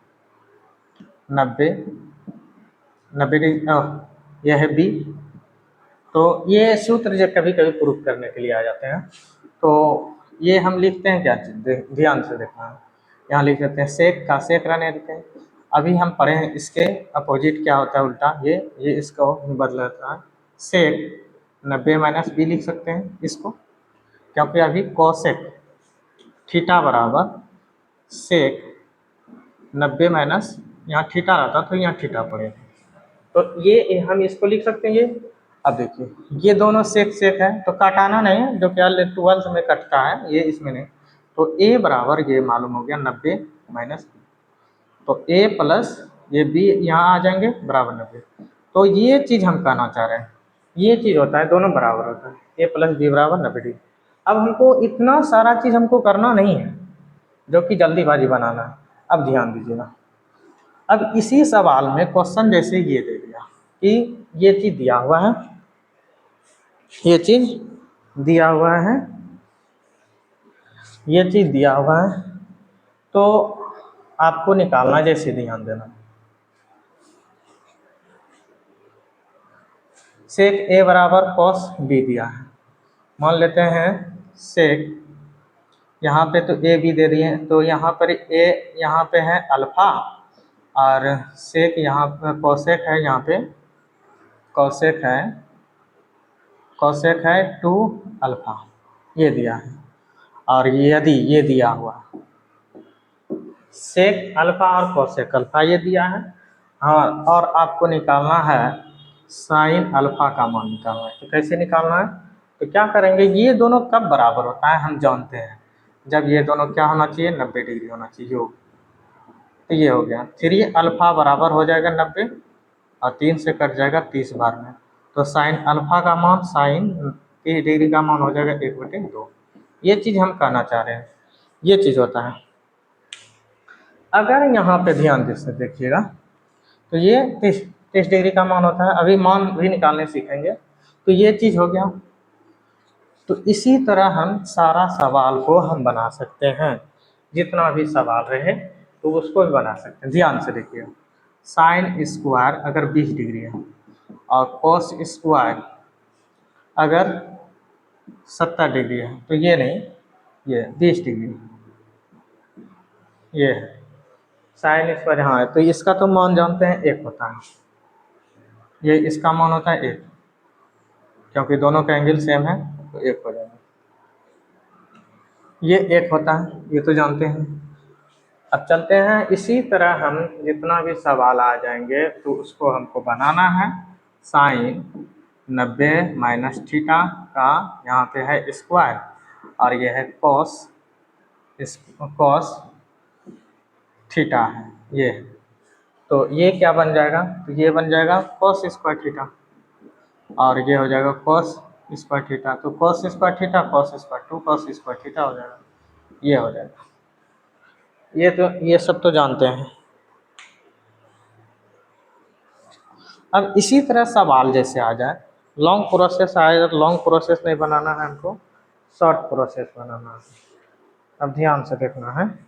90 डिग्री, यह है बी। तो ये सूत्र जो कभी कभी प्रूफ करने के लिए आ जाते हैं, तो ये हम लिखते हैं क्या चीज़, ध्यान से देखना है, यहाँ लिख देते हैं सेक का सेक रहने देते हैं। अभी हम पढ़े हैं इसके अपोजिट क्या होता है, उल्टा ये इसको बदल जाता है, सेक 90 माइनस बी लिख सकते हैं इसको, क्योंकि अभी कोसेक थीटा बराबर सेक 90 माइनस, यहाँ थीटा रहता तो यहाँ थीटा पड़ेगा, तो ये हम इसको लिख सकते हैं ये। अब देखिए ये दोनों सेक सेक है, तो काटाना नहीं है, जो क्या 12 में कटता है, ये इसमें नहीं। तो ए बराबर ये मालूम हो गया 90 माइनस बी, तो ए प्लस ये बी यहाँ आ जाएंगे बराबर 90। तो ये चीज़ हम कहना चाह रहे हैं, ये चीज़ होता है दोनों बराबर होता है, ए प्लस बी बराबर 90 डिग्री। अब हमको इतना सारा चीज़ हमको करना नहीं है, जो कि जल्दीबाजी बनाना है। अब ध्यान दीजिएगा, अब इसी सवाल में क्वेश्चन जैसे ये दे दिया कि ये चीज़ दिया हुआ है, ये चीज़ दिया हुआ है, ये चीज़ दिया हुआ है, तो आपको निकालना, जैसे ध्यान देना, सेक ए बराबर कॉस बी दिया है। मान लेते हैं सेक, यहाँ पे तो ए बी दे दिए, तो यहाँ पर ए यहाँ पे है अल्फ़ा और सेक यहाँ पर कॉसेक है, यहाँ पे कॉसेक है 2 अल्फ़ा, ये दिया है। और यदि ये दिया हुआ सेक अल्फ़ा और कॉसेक अल्फ़ा ये दिया है, हाँ, और आपको निकालना है साइन अल्फ़ा का मान निकालना है। तो कैसे निकालना है, तो क्या करेंगे, ये दोनों कब बराबर होता है हम जानते हैं, जब ये दोनों क्या होना चाहिए, 90 डिग्री होना चाहिए योग। तो ये हो गया 3 अल्फ़ा बराबर हो जाएगा 90 और 3 से कट जाएगा 30 बार में, तो साइन अल्फ़ा का मान साइन 30 डिग्री का मान हो जाएगा 1/2। ये चीज़ हम कहना चाह रहे हैं, ये चीज़ होता है। अगर यहाँ पे ध्यान से देखिएगा तो ये 30 डिग्री का मान होता है, अभी मान भी निकालने सीखेंगे, तो ये चीज़ हो गया। तो इसी तरह हम सारा सवाल को हम बना सकते हैं, जितना भी सवाल रहे तो उसको भी बना सकते हैं। ध्यान से देखिए, साइन स्क्वायर अगर 20 डिग्री है और कॉस स्क्वायर अगर 70 डिग्री है, तो ये नहीं, ये 20 डिग्री, ये है साइन स्क्वायर, हाँ, तो इसका तो मान जानते हैं 1 होता है, ये इसका मान होता है 1, क्योंकि दोनों का एंगल सेम है तो 1 हो जाएगा, ये 1 होता है, ये तो जानते हैं। अब चलते हैं, इसी तरह हम जितना भी सवाल आ जाएंगे तो उसको हमको बनाना है। साइन 90 माइनस थीटा का यहाँ पे है स्क्वायर और ये है कॉस थीटा है ये, तो ये क्या बन जाएगा, तो ये बन जाएगा कॉस स्क्वायर थीटा और ये हो जाएगा कॉस स्क्वायर थीटा, तो cos square theta cos square 2 cos square theta हो जाएगा, ये हो जाएगा। ये तो ये सब तो जानते हैं। अब इसी तरह सवाल जैसे आ जाए, लॉन्ग प्रोसेस आए, लॉन्ग प्रोसेस नहीं बनाना है हमको, शॉर्ट प्रोसेस बनाना है। अब ध्यान से देखना है।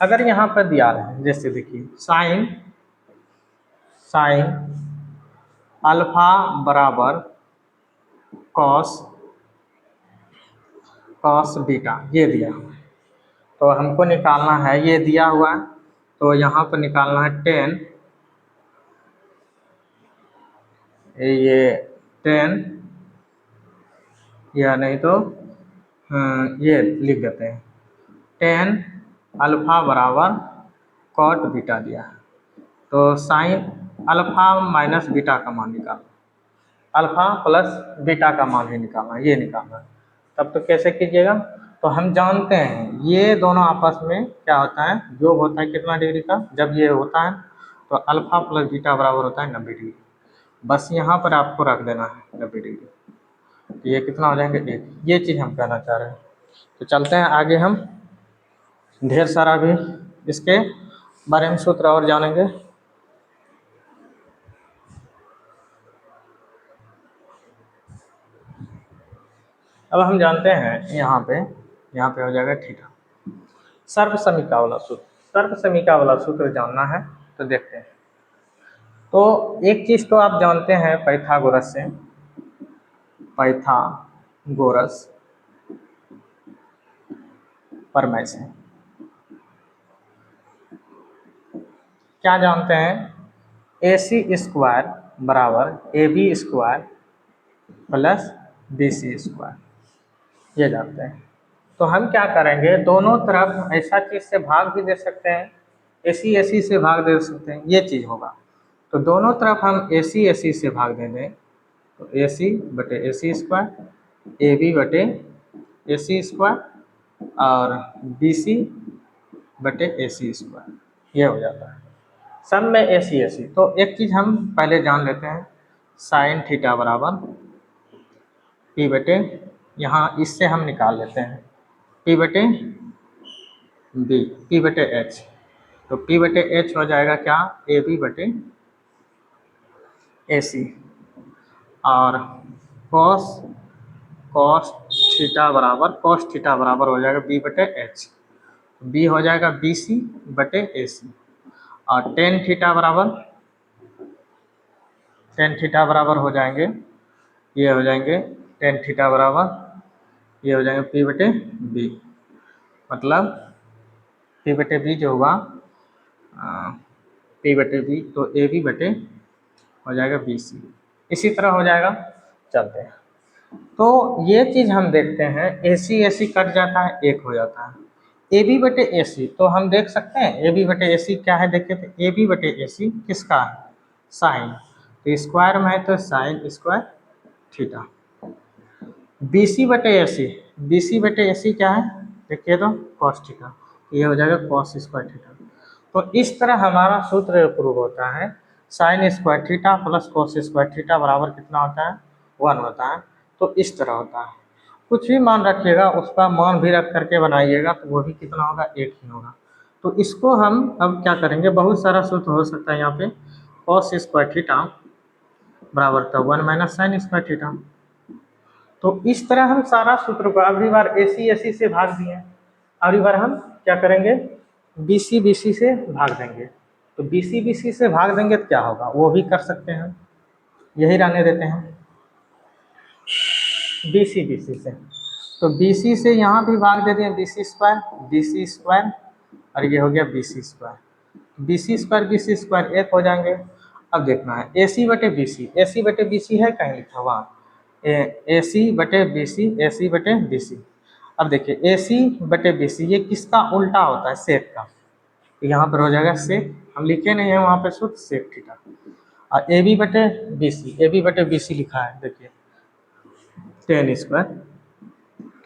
अगर यहाँ पर दिया है, जैसे देखिए साइन अल्फा बराबर कॉस बीटा, ये दिया हुआ है, तो हमको निकालना है, ये दिया हुआ है तो यहाँ पर निकालना है 10, ये 10 या नहीं तो ये लिख देते हैं 10 अल्फ़ा बराबर कॉट बीटा दिया है, तो साइन अल्फ़ा माइनस बीटा का मान निकालना, अल्फ़ा प्लस बीटा का मान ही निकालना, ये निकालना। तब तो कैसे कीजिएगा, तो हम जानते हैं ये दोनों आपस में क्या होता है, योग होता है कितना डिग्री का, जब ये होता है तो अल्फ़ा प्लस बीटा बराबर होता है 90 डिग्री, बस यहाँ पर आपको रख देना है 90 डिग्री, तो ये कितना हो जाएंगे 1, ये चीज़ हम कहना चाह रहे हैं। तो चलते हैं आगे, हम ढेर सारा भी इसके बारे में सूत्र और जानेंगे। अब हम जानते हैं यहाँ पे हो जाएगा थीटा, सर्वसमीका वाला सूत्र, सर्वसमीका वाला सूत्र जानना है तो देखते हैं। तो एक चीज़ तो आप जानते हैं पाइथागोरस से, पाइथागोरस प्रमेय से क्या जानते हैं, AC स्क्वायर बराबर AB square plus BC square, ये जानते हैं। तो हम क्या करेंगे, दोनों तरफ ऐसा चीज़ से भाग भी दे सकते हैं, AC से भाग दे सकते हैं, ये चीज़ होगा। तो दोनों तरफ हम AC से भाग दे दें तो AC बटे AC स्क्वायर, AB बटे AC स्क्वायर और BC बटे AC स्क्वायर, ये हो जाता है। सब में AC। तो एक चीज़ हम पहले जान लेते हैं, साइन थीटा बराबर P बटे, यहाँ इससे हम निकाल लेते हैं P बटे B, P बटे H, तो P बटे H हो जाएगा क्या, AB बटे AC और cos थीटा बराबर हो जाएगा B बटे H, B हो जाएगा BC बटे AC और टेन थीटा बराबर हो जाएंगे, ये हो जाएंगे टेन थीटा बराबर, ये हो जाएंगे पी बटे बी, मतलब पी बटे बी जो होगा पी बटे बी, तो ए बी बटे हो जाएगा बी सी, इसी तरह हो जाएगा। चलते हैं, तो ये चीज़ हम देखते हैं, ए सी कट जाता है, एक हो जाता है ए बी बटे ए सी, तो हम देख सकते हैं ए बी बटे ए सी क्या है, देखिए तो ए बी बटे ए सी किसका है, साइन, तो स्क्वायर में है तो sine square theta. B C बटे ए सी, बी सी बटे ए सी क्या है, देखिए तो कॉस थीटा, ये हो जाएगा कॉस स्क्वायर थीटा। तो इस तरह हमारा सूत्र प्रूव होता है, sign square theta plus cos square theta बराबर कितना होता है, 1 होता है। तो इस तरह होता है, कुछ भी मान रखिएगा उसका मान भी रख करके बनाइएगा तो वो भी कितना होगा, एक ही होगा। तो इसको हम अब क्या करेंगे, बहुत सारा सूत्र हो सकता है यहाँ पे, कॉस स्क्वायर थीटा बराबर था 1 माइनस साइन स्क्वायर थीटा। तो इस तरह हम सारा सूत्र को, अगली बार ए सी से भाग दिए, अगली बार हम क्या करेंगे, बी सी से भाग देंगे। तो बी सी से भाग देंगे तो क्या होगा, वो भी कर सकते हैं, यही रहने देते हैं बी सी से। तो बी सी से यहाँ भी भाग देते हैं, बी सी स्क्वायर और ये हो गया B C square, B C square एक हो जाएंगे। अब देखना है ए सी बटे बी सी है कहीं लिखा हुआ, ए सी बटे बी सी। अब देखिए ए सी बटे बी सी ये किसका उल्टा होता है, सेक का, तो यहाँ पर हो जाएगा सेक, हम लिखे नहीं है वहाँ पे शुद्ध सेक थीटा। और ए बी बटे बी सी लिखा है, देखिए टेन स्क्वायर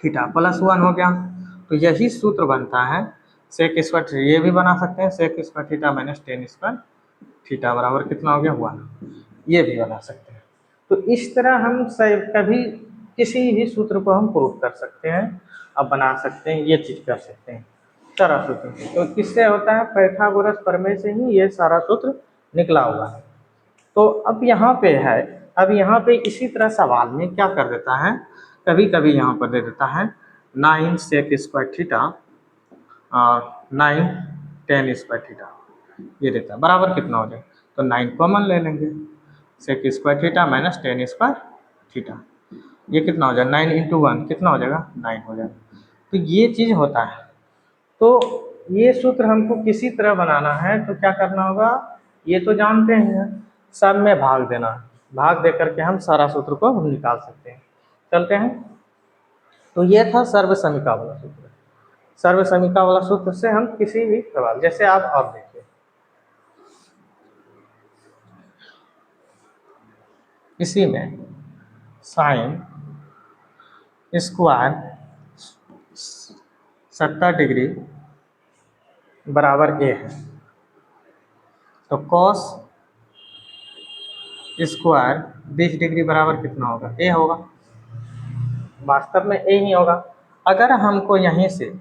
थीटा प्लस 1 हो गया। तो यही सूत्र बनता है सेक स्क्वायर, ये भी बना सकते हैं sec square theta minus tan square theta बराबर कितना हो गया, 1, ये भी बना सकते हैं। तो इस तरह हम कभी किसी भी सूत्र को हम प्रूव कर सकते हैं, अब बना सकते हैं, ये चीज़ कर सकते हैं सारा सूत्र। तो किससे होता है, पाइथागोरस प्रमेय से ही ये सारा सूत्र निकला हुआ है। तो अब यहाँ पे है, अब यहाँ पे इसी तरह सवाल में क्या कर देता है, कभी कभी यहाँ पर दे देता है 9 सेक स्क्वायर थीटा और 9 टेन स्क्वायर थीटा, ये देता है बराबर कितना हो जाए, तो 9 कॉमन ले लेंगे, sec square theta minus tan square theta, ये कितना हो जाएगा 9 इंटू 1 कितना हो जाएगा 9 हो जाएगा। तो ये चीज़ होता है। तो ये सूत्र हमको किसी तरह बनाना है तो क्या करना होगा, ये तो जानते हैं, सब में भाग देना, भाग दे करके हम सारा सूत्र को हम निकाल सकते हैं। चलते हैं, तो ये था सर्व समीका वाला सूत्र। सर्व समीका वाला सूत्र से हम किसी भी सवाल, जैसे आप देखिए इसी में साइन स्क्वायर 70 डिग्री बराबर ए है, तो कॉस स्क्वायर 20 डिग्री बराबर कितना होगा, ए होगा, वास्तव में ए ही होगा। अगर हमको यहीं से,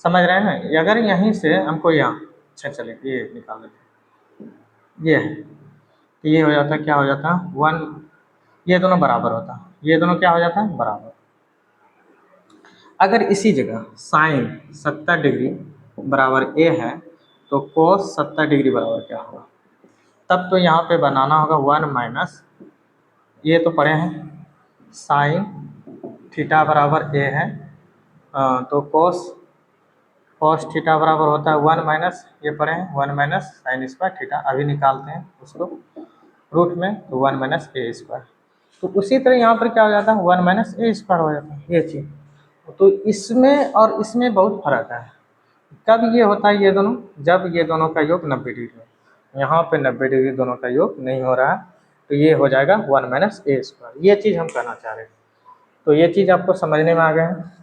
समझ रहे हैं ना, अगर यहीं से हमको यहाँ, अच्छा चले ये निकाल लेते हैं, ये है, तो ये हो जाता है, क्या हो जाता है 1, ये दोनों बराबर होता, ये दोनों क्या हो जाता है बराबर। अगर इसी जगह साइन 70 डिग्री बराबर ए है तो कोस 70 डिग्री बराबर क्या होगा, तब तो यहाँ पे बनाना होगा 1 माइनस, ये तो पढ़े हैं साइन थीटा बराबर ए है, तो कॉस थीटा बराबर होता है 1 माइनस, ये पढ़े हैं 1 माइनस साइन स्क्वायर थीटा, अभी निकालते हैं उसको रूट में, तो 1 माइनस ए स्क्वायर। तो उसी तरह यहाँ पर क्या हो जाता है 1 माइनस ए स्क्वायर हो जाता है, ये चीज़। तो इसमें और इसमें बहुत फर्क है, कब ये होता है ये दोनों, जब ये दोनों का योग 90 डिग्री है, यहाँ पे 90 डिग्री दोनों का योग नहीं हो रहा है, तो ये हो जाएगा 1 माइनस ए स्क्वायर, ये चीज़ हम कहना चाह रहे हैं। तो ये चीज़ आपको समझने में आ गया है।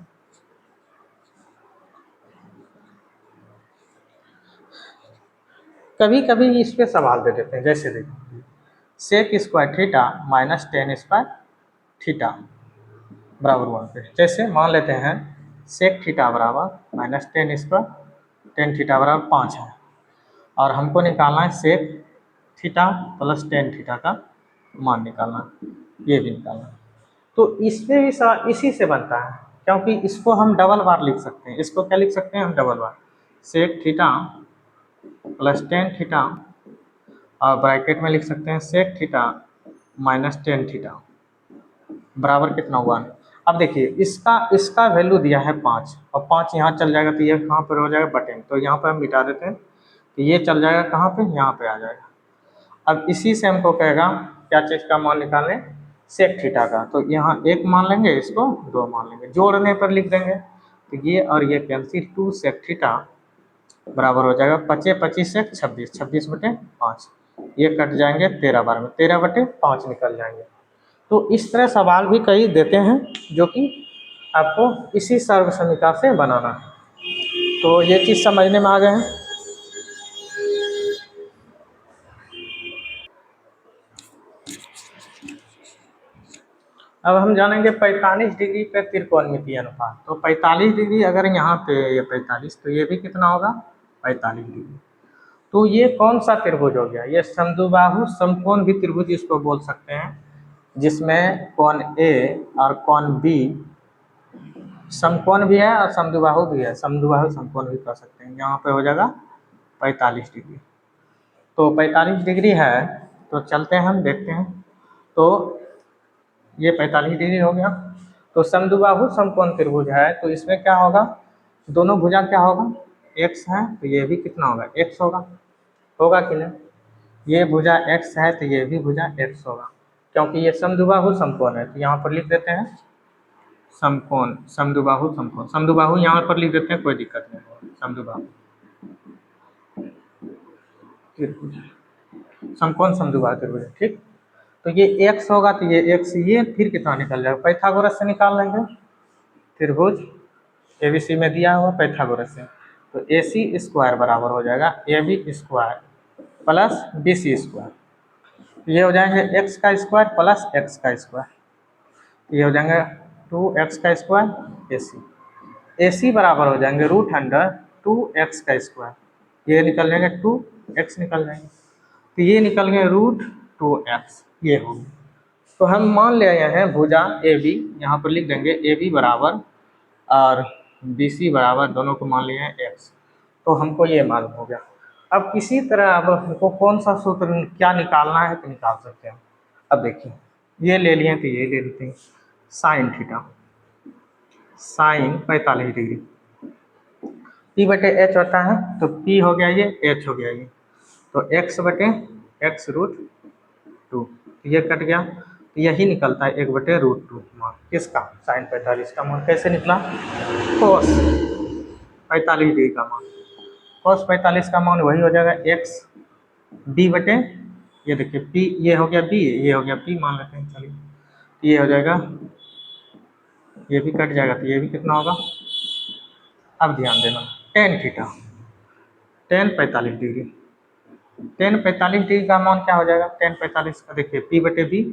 कभी कभी इस पे सवाल दे देते हैं, जैसे देखिए sec square theta minus tan square theta बराबर 1 पे, जैसे मान लेते हैं सेक थीटा बराबर minus tan square, tan theta बराबर 5 है, और हमको निकालना है sec theta plus tan theta का मान निकालना, ये भी निकालना। तो इसमें भी इसी से बनता है, क्योंकि इसको हम डबल बार लिख सकते हैं, इसको क्या लिख सकते हैं हम डबल बार, sec theta plus tan theta और ब्रैकेट में लिख सकते हैं sec theta minus tan theta बराबर कितना हुआ। अब देखिए इसका इसका वैल्यू दिया है 5 और 5 यहाँ चल जाएगा तो ये कहाँ पर हो जाएगा बटेन, तो यहाँ पर हम मिटा देते हैं तो ये चल जाएगा कहाँ पे, यहाँ पे आ जाएगा। अब इसी से हमको कहेगा क्या चीज़ का मान निकालें, सेक थीटा का, तो यहाँ एक मान लेंगे, इसको 2 मान लेंगे, जोड़ने पर लिख देंगे तो ये और ये कैंसिल, 2 सेक थीटा बराबर हो जाएगा 25 25 से 26 26 बटे 5, ये कट जाएंगे 13 बार में 13 बटे 5 निकल जाएंगे। तो इस तरह सवाल भी कई देते हैं जो कि आपको इसी सर्व समीकरण से बनाना है। तो ये चीज़ समझने में आ गए हैं। अब हम जानेंगे 45 डिग्री पे त्रिकोणमितीय अनुपात। तो 45 डिग्री अगर यहाँ पे ये 45 तो ये भी कितना होगा 45 डिग्री। तो ये कौन सा त्रिभुज हो गया, ये समद्विबाहु समकोण भी त्रिभुज इसको बोल सकते हैं, जिसमें कोण ए और कोण बी समकोण भी है और समद्विबाहु भी है, समद्विबाहु समकोण भी कह सकते हैं। यहाँ पे हो जाएगा 45 डिग्री। तो 45 डिग्री है तो चलते हैं हम देखते हैं। तो ये 45 डिग्री हो गया। तो समद्विबाहु समकोण त्रिभुज है तो इसमें क्या होगा, दोनों भुजा क्या होगा, x है तो ये भी कितना होगा x होगा कि नहीं। ये भुजा x है तो ये भी भुजा x होगा, क्योंकि ये समद्विबाहु समकोण है। तो यहाँ पर लिख देते हैं समकोण, समद्विबाहु समकोण, समद्विबाहु यहाँ पर लिख देते हैं, कोई दिक्कत नहीं होगा। समद्विबाहु त्रिभुज, समकोण समद्विबाहु त्रिभुज, ठीक। तो ये x होगा तो ये x, ये फिर कितना निकल जाएगा, पाइथागोरस से निकाल लेंगे। त्रिभुज ABC में दिया हुआ पाइथागोरस से, तो AC स्क्वायर बराबर हो जाएगा AB square plus BC square. ये हो जाएंगे x का स्क्वायर प्लस x का स्क्वायर, ये हो जाएंगे 2x का स्क्वायर AC बराबर हो जाएंगे रूट अंडर 2x का स्क्वायर, ये निकल जाएंगे 2x निकल जाएंगे, तो ये निकल गए रूट 2x, ये हो गया। तो हम मान ले आए हैं भुजा AB, यहाँ पर लिख देंगे AB बराबर और BC बराबर, दोनों को मान लिए हैं x, तो हमको ये मालूम हो गया। अब इसी तरह अब हमको कौन सा सूत्र क्या निकालना है तो निकाल सकते हैं। अब देखिए ये ले लिए तो ये ले लेते हैं sine theta, sine 45 degree, P बटे H होता है तो P हो गया ये, H हो गया ये, तो x बटे x रूट 2, ये कट गया तो यही निकलता है 1 बटे रूट 2 मान किसका, साइन 45 का मान कैसे निकला, कोस 45 डिग्री का मान, कोस 45 का मान वही हो जाएगा x b बटे, ये देखिए p, ये हो गया b, ये हो गया p मान लेते हैं, चलिए ये हो जाएगा, ये भी कट जाएगा तो ये भी कितना होगा। अब ध्यान देना tan theta, ten 45 degree, ten 45 degree का मान क्या हो जाएगा, टेन 45 का देखिए p बटे b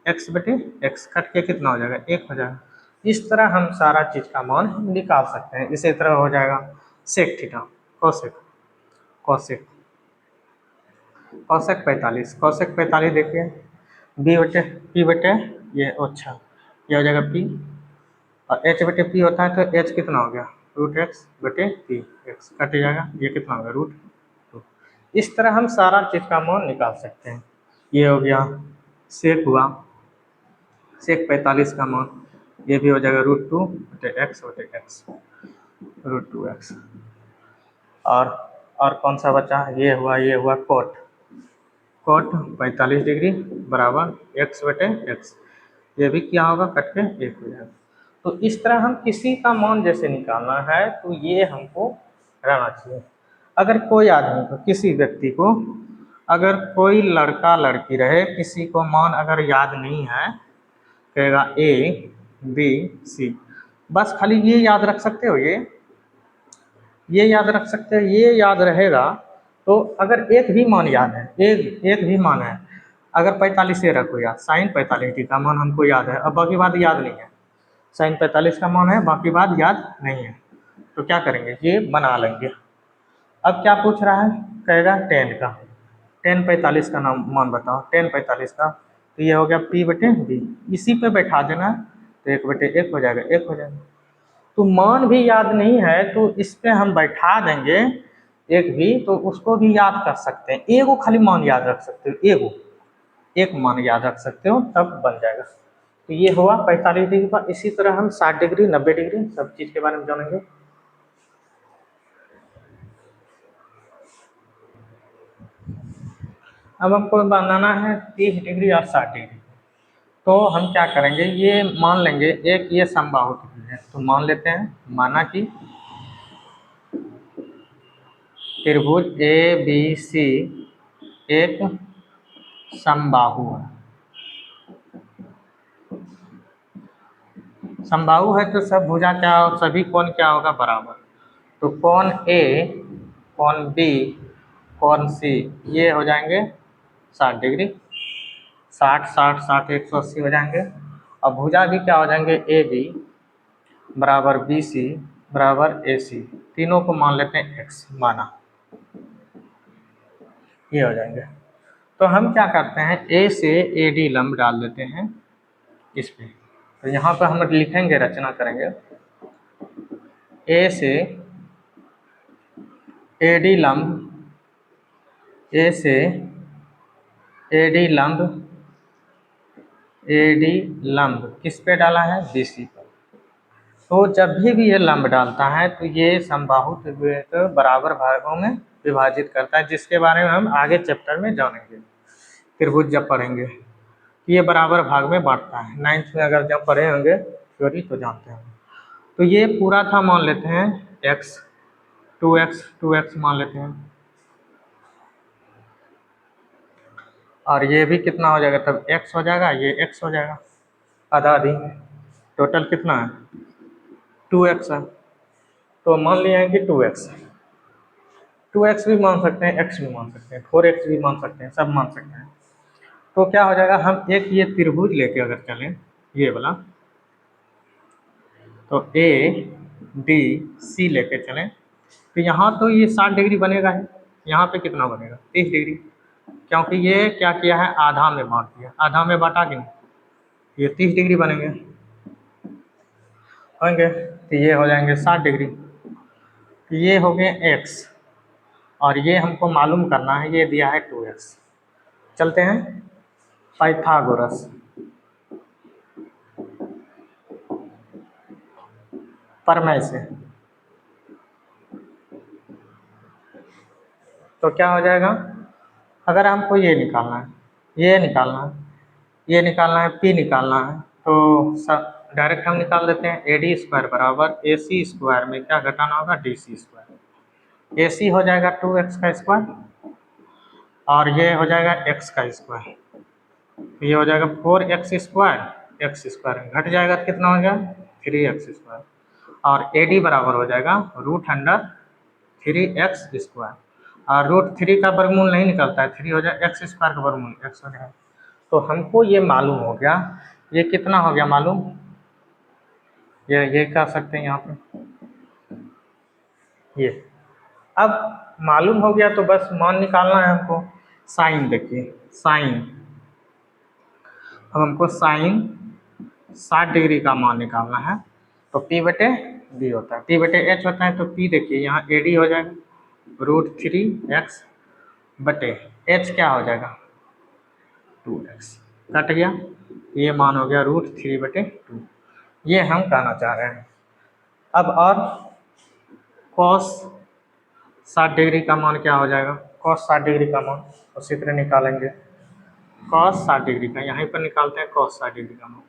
x बटे x कट के कितना हो जाएगा 1 हो जाएगा। इस तरह हम सारा चीज़ का मान निकाल सकते हैं। इसी तरह हो जाएगा sec theta, cosec, cosec, cosec 45, cosec 45 देखिए b बटे p बटे ये, अच्छा ये हो जाएगा p और h बटे p होता है तो h कितना हो गया रूट x बटे p, x कट जाएगा, ये कितना होगा रूट 2। इस तरह हम सारा चीज़ का मान निकाल सकते हैं। ये हो गया सेक हुआ, सेक 45 का मान, ये भी हो जाएगा रूट 2 बटे x रूट 2x। और कौन सा बचा, ये हुआ कोट, कोट 45 डिग्री बराबर x बटे x, ये भी क्या होगा कट के 1 हो जाएगा। तो इस तरह हम किसी का मान जैसे निकालना है तो ये हमको रहना चाहिए। अगर कोई आदमी को, किसी व्यक्ति को, अगर कोई लड़का लड़की रहे, किसी को मान अगर याद नहीं है, कहेगा A B C, बस खाली ये याद रख सकते हो, ये याद रख सकते हो, ये याद रहेगा। तो अगर एक भी मान याद है, एक भी मान है, अगर 45 से रखो याद, साइन 45 डिग्री का मान हमको याद है, अब बाकी बात याद नहीं है, साइन 45 का मान है, बाकी बात याद नहीं है, तो क्या करेंगे ये बना लेंगे। अब क्या पूछ रहा है, कहेगा टेन का, टेन 45 का नाम मान बताओ, टेन 45 का, तो ये हो गया P बटे B, इसी पे बैठा देना तो 1 बटे 1 हो जाएगा, 1 हो जाएगा। तो मान भी याद नहीं है तो इस पे हम बैठा देंगे एक भी, तो उसको भी याद कर सकते हैं, एगो खाली मान याद रख सकते हो, एगो एक मान याद रख सकते हो, तब बन जाएगा। तो ये हुआ 45 डिग्री का। इसी तरह हम 60 डिग्री 90 डिग्री सब चीज़ के बारे में जानेंगे। अब हमको बनाना है 30 डिग्री और 60 डिग्री। तो हम क्या करेंगे, ये मान लेंगे एक ये समबाहु त्रिभुज है, तो मान लेते हैं, माना कि त्रिभुज ए बी सी एक समबाहु है। समबाहु है तो सब भुजा क्या हो, सभी कोण क्या होगा, बराबर। तो कोण ए, कोण बी, कोण सी, ये हो जाएंगे 60 डिग्री। 60 60 60 180 हो जाएंगे। और भुजा भी क्या हो जाएंगे, ए बी बराबर बी सी बराबर ए सी, तीनों को मान लेते हैं एक्स, माना ये हो जाएंगे। तो हम क्या करते हैं, ए से ए डी लंब डाल देते हैं इस पे। तो यहाँ पर हम लिखेंगे, रचना करेंगे, ए से ए डी लंब, ए से ए डी लंब, ए डी लंब किस पे डाला है, बी सी पर। तो जब भी ये लंब डालता है तो ये समबाहु त्रिभुज को बराबर भागों में विभाजित करता है, जिसके बारे में हम आगे चैप्टर में जानेंगे, त्रिभुज जब पढ़ेंगे कि ये बराबर भाग में बांटता है। 9th में अगर जब पढ़े होंगे थ्योरी तो जानते हैं। तो ये पूरा था, मान लेते हैं x, 2x मान लेते हैं, और ये भी कितना हो जाएगा, तब x हो जाएगा, ये x हो जाएगा, आधा आधी, टोटल कितना है 2x है। तो मान लिया है कि 2x, 2x भी मान सकते हैं, x भी मान सकते हैं, 4x भी मान सकते हैं, सब मान सकते हैं। तो क्या हो जाएगा, हम एक ये त्रिभुज लेके अगर चलें, ये वाला, तो ए डी सी लेके चलें, तो यहाँ तो ये 60 डिग्री बनेगा है, यहाँ पे कितना बनेगा 30 डिग्री, क्योंकि ये क्या किया है, आधा में बांट दिया, आधा में बांटा कि नहीं, ये 30 डिग्री बनेंगे, होंगे, तो ये हो जाएंगे 60 डिग्री। तो ये हो गए x, और ये हमको मालूम करना है, ये दिया है 2x। चलते हैं पाइथागोरस, प्रमेय से। तो क्या हो जाएगा, अगर हमको ये निकालना है, ये निकालना है, ये निकालना है, P निकालना है, तो डायरेक्ट हम निकाल देते हैं, ए डी स्क्वायर बराबर ए सी स्क्वायर में क्या घटाना होगा, डी सी स्क्वायर। ए सी हो जाएगा 2x का स्क्वायर, और ये हो जाएगा x का स्क्वायर, तो ये हो जाएगा 4x स्क्वायर, एक्स स्क्वायर घट जाएगा तो कितना हो गया 3x स्क्वायर, और ए डी बराबर हो जाएगा √3x स्क्वायर, और √3 का वर्गमूल नहीं निकलता है, 3 हो जाए x स्क्वायर का वर्गमूल x हो जाएगा। तो हमको ये मालूम हो गया, ये कितना हो गया मालूम, ये कर सकते हैं यहाँ पे, ये अब मालूम हो गया, तो बस मान निकालना है हमको। साइन देखिए, साइन, अब हमको साइन 60 डिग्री का मान निकालना है, तो P बटे B होता है, P बटे H होता है, तो P देखिए यहाँ ए डी हो जाएगा √3x बटे H क्या हो जाएगा 2x, कट गया, ये मान हो गया √3/2, ये हम कहना चाह रहे हैं। अब और cos 60 डिग्री का मान क्या हो जाएगा, cos 60 डिग्री का मान उसी तरह निकालेंगे, cos 60 डिग्री का यहीं पर निकालते हैं, cos 60 डिग्री का मान,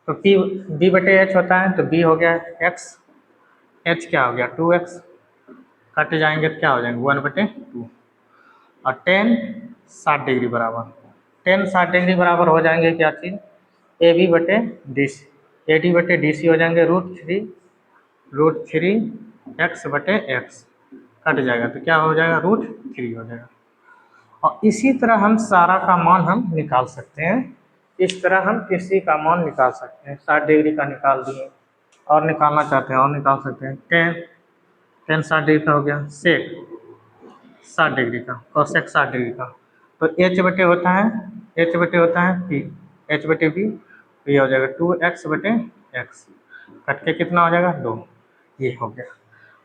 तो P B बटे H होता है, तो B हो गया x, H क्या हो गया 2x, कट जाएंगे तो क्या हो जाएंगे 1/2, और tan 60 डिग्री बराबर, tan 60 डिग्री बराबर हो जाएंगे क्या चीज़, ए बी बटे डी सी, ए डी बटे डी सी हो जाएंगे √3 x बटे x, कट जाएगा तो क्या हो जाएगा √3 हो जाएगा। और इसी तरह हम सारा का मान हम निकाल सकते हैं, इस तरह हम किसी का मान निकाल सकते हैं। 60 डिग्री का निकाल दिए, और निकालना चाहते हैं और निकाल सकते हैं, tan 60 डिग्री का हो गया, सेक 60 डिग्री का, कोसेक 60 डिग्री का, तो h बटे होता है, h बटे होता है p, h बटे p, तो ये हो जाएगा 2x बटे x, कट के कितना हो जाएगा 2, ये हो गया।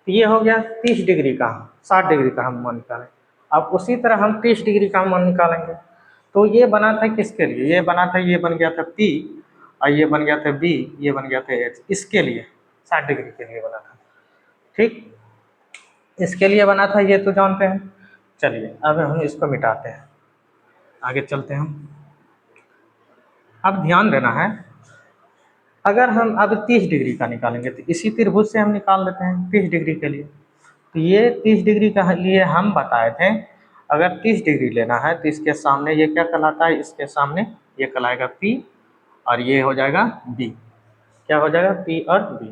तो ये हो गया 30 डिग्री का, 60 डिग्री का हम मान निकालें। अब उसी तरह हम 30 डिग्री का मान निकालेंगे। तो ये बना था किसके लिए, ये बना था, ये बन गया था P और ये बन गया था B, ये बन गया था H, इसके लिए 60 डिग्री के लिए बना था। ठीक, इसके लिए बना था, ये तो जानते हैं। चलिए अब हम इसको मिटाते हैं, आगे चलते हैं हम। अब ध्यान देना है, अगर हम अब 30 डिग्री का निकालेंगे तो इसी त्रिभुज से हम निकाल लेते हैं 30 डिग्री के लिए। तो ये 30 डिग्री के लिए हम बताए थे, अगर 30 डिग्री लेना है तो इसके सामने ये क्या कहलाता है, इसके सामने ये कहलाएगा P और ये हो जाएगा B। क्या हो जाएगा, P और B।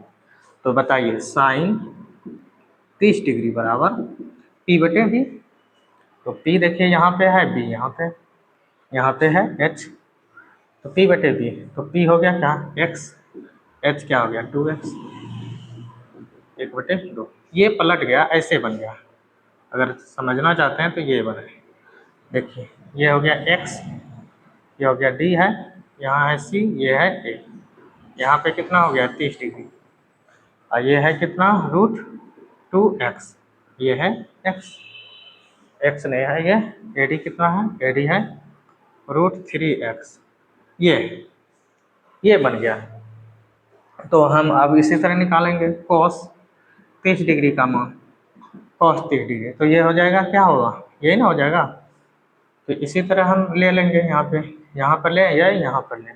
तो बताइए साइन 30 डिग्री बराबर P बटे B। तो P देखिए यहाँ पे है, B यहाँ पे है H, तो P बटे B, तो P हो गया क्या X, H क्या हो गया 2X, 1/2। ये पलट गया, ऐसे बन गया। अगर समझना चाहते हैं तो ये बने, देखिए ये हो गया X, ये हो गया D है, यहाँ है C, ये है A। यहाँ पे कितना हो गया 30 डिग्री और ये है कितना √2x, ये है x, x नहीं है, ये AD कितना है, AD है √3x, ये बन गया। तो हम अब इसी तरह निकालेंगे cos 30 डिग्री का मान, cos 30 डिग्री, तो ये हो जाएगा, क्या होगा, यही ना हो जाएगा। तो इसी तरह हम ले लेंगे, यहाँ पर लें या यहाँ पर लें,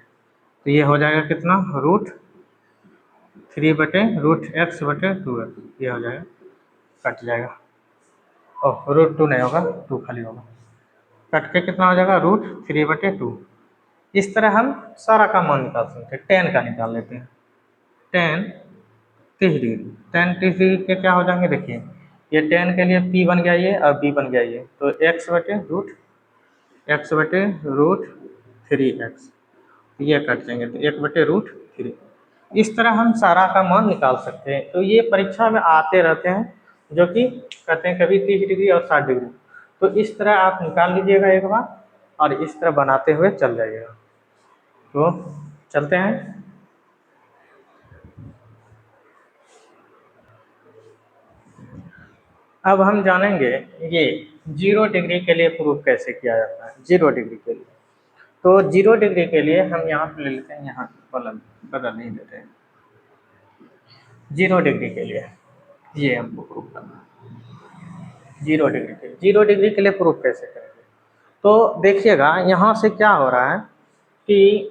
तो ये हो जाएगा कितना √3/√x/2x, ये हो जाएगा, कट जाएगा। ओह √2 नहीं होगा, 2 खाली होगा, कट के कितना हो जाएगा √3/2। इस तरह हम सारा का मान निकाल सकते हैं। tan का निकाल लेते हैं, tan 30 डिग्री, tan 30 डिग्री के क्या हो जाएंगे, देखिए ये tan के लिए P बन गया ये और B बन गया ये, तो x/√3x, ये कट जाएंगे तो 1/√3। इस तरह हम सारा का मान निकाल सकते हैं। तो ये परीक्षा में आते रहते हैं, जो कि कहते हैं कभी 30 डिग्री और 60 डिग्री, तो इस तरह आप निकाल लीजिएगा एक बार और इस तरह बनाते हुए चल जाइएगा। तो चलते हैं। अब हम जानेंगे ये 0 डिग्री के लिए प्रूफ कैसे किया जाता है। 0 डिग्री के लिए, तो 0 डिग्री के लिए हम यहाँ पे ले लेते हैं, यहाँ बदल नहीं देते हैं। 0 डिग्री के लिए ये हमको प्रूफ करना है। 0 डिग्री के लिए, 0 डिग्री के लिए प्रूफ कैसे करेंगे, तो देखिएगा यहाँ से क्या हो रहा है कि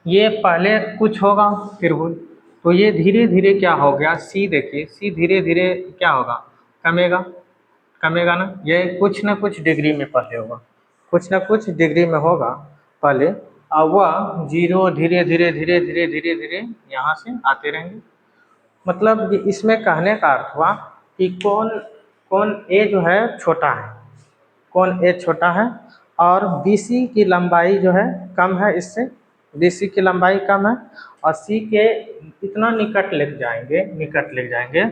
ये पहले कुछ होगा त्रिभुज, तो ये धीरे धीरे क्या हो गया, C देखिए, C धीरे धीरे क्या होगा, कमेगा ना, ये कुछ ना कुछ डिग्री में पहले होगा, कुछ ना कुछ डिग्री में होगा पहले, और वह 0 धीरे धीरे धीरे धीरे धीरे धीरे यहाँ से आते रहेंगे। मतलब इसमें कहने का अर्थ हुआ कि कौन A जो है छोटा है, कौन A छोटा है और BC की लंबाई जो है कम है, इससे BC की लंबाई कम है और C के इतना निकट ले जाएंगे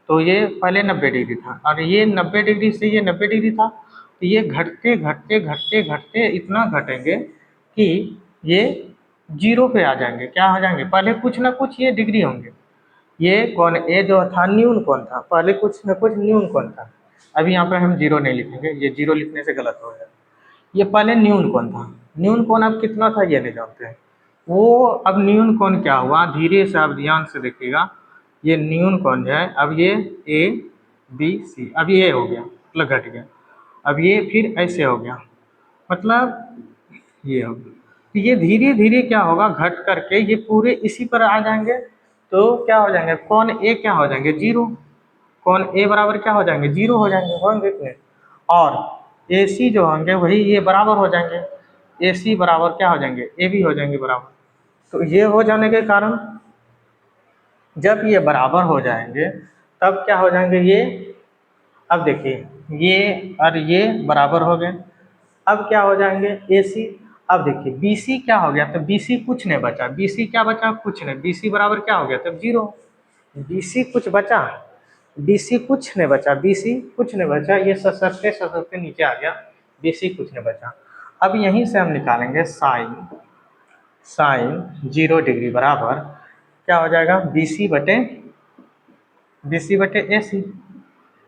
तो ये पहले 90 डिग्री था और ये 90 डिग्री से ये 90 डिग्री था, तो ये घटते घटते घटते घटते इतना घटेंगे कि ये 0 पे आ जाएंगे। क्या हो जाएंगे, पहले कुछ ना कुछ ये डिग्री होंगे। ये कौन A जो था न्यून कौन था, पहले कुछ न कुछ न्यून कौन था। अभी यहाँ पे हम 0 नहीं लिखेंगे, ये 0 लिखने से गलत हो जाएगा। ये पहले न्यून कौन था, न्यून कौन अब कितना था ये नहीं जानते हैं। वो अब न्यून कौन क्या हुआ, धीरे से आप ध्यान से देखिएगा, ये न्यून कौन है, अब ये A B C, अब ये हो गया, मतलब घट गया, अब ये फिर ऐसे हो गया, मतलब ये हो गया। तो ये धीरे धीरे क्या होगा, घट करके ये पूरे इसी पर आ जाएंगे, तो क्या हो जाएंगे, कौन A क्या हो जाएंगे 0, कौन A बराबर क्या हो जाएंगे 0 हो जाएंगे, होंगे इतने, और AC जो होंगे वही ये बराबर हो जाएंगे, AC बराबर क्या हो जाएंगे AB हो जाएंगे बराबर। तो ये हो जाने के कारण जब ये बराबर हो जाएंगे तब क्या हो जाएंगे ये, अब देखिए ये और ये बराबर हो गए, अब क्या हो जाएंगे AC। अब देखिए BC क्या हो गया, तो BC कुछ नहीं बचा, BC क्या बचा, कुछ नहीं, BC बराबर क्या हो गया तब 0, BC कुछ बचा, BC कुछ नहीं बचा, BC कुछ नहीं बचा, ये ससरते नीचे आ गया, BC कुछ नहीं बचा। अब यहीं से हम निकालेंगे साइन 0 डिग्री बराबर क्या हो जाएगा BC बटे BC/AC।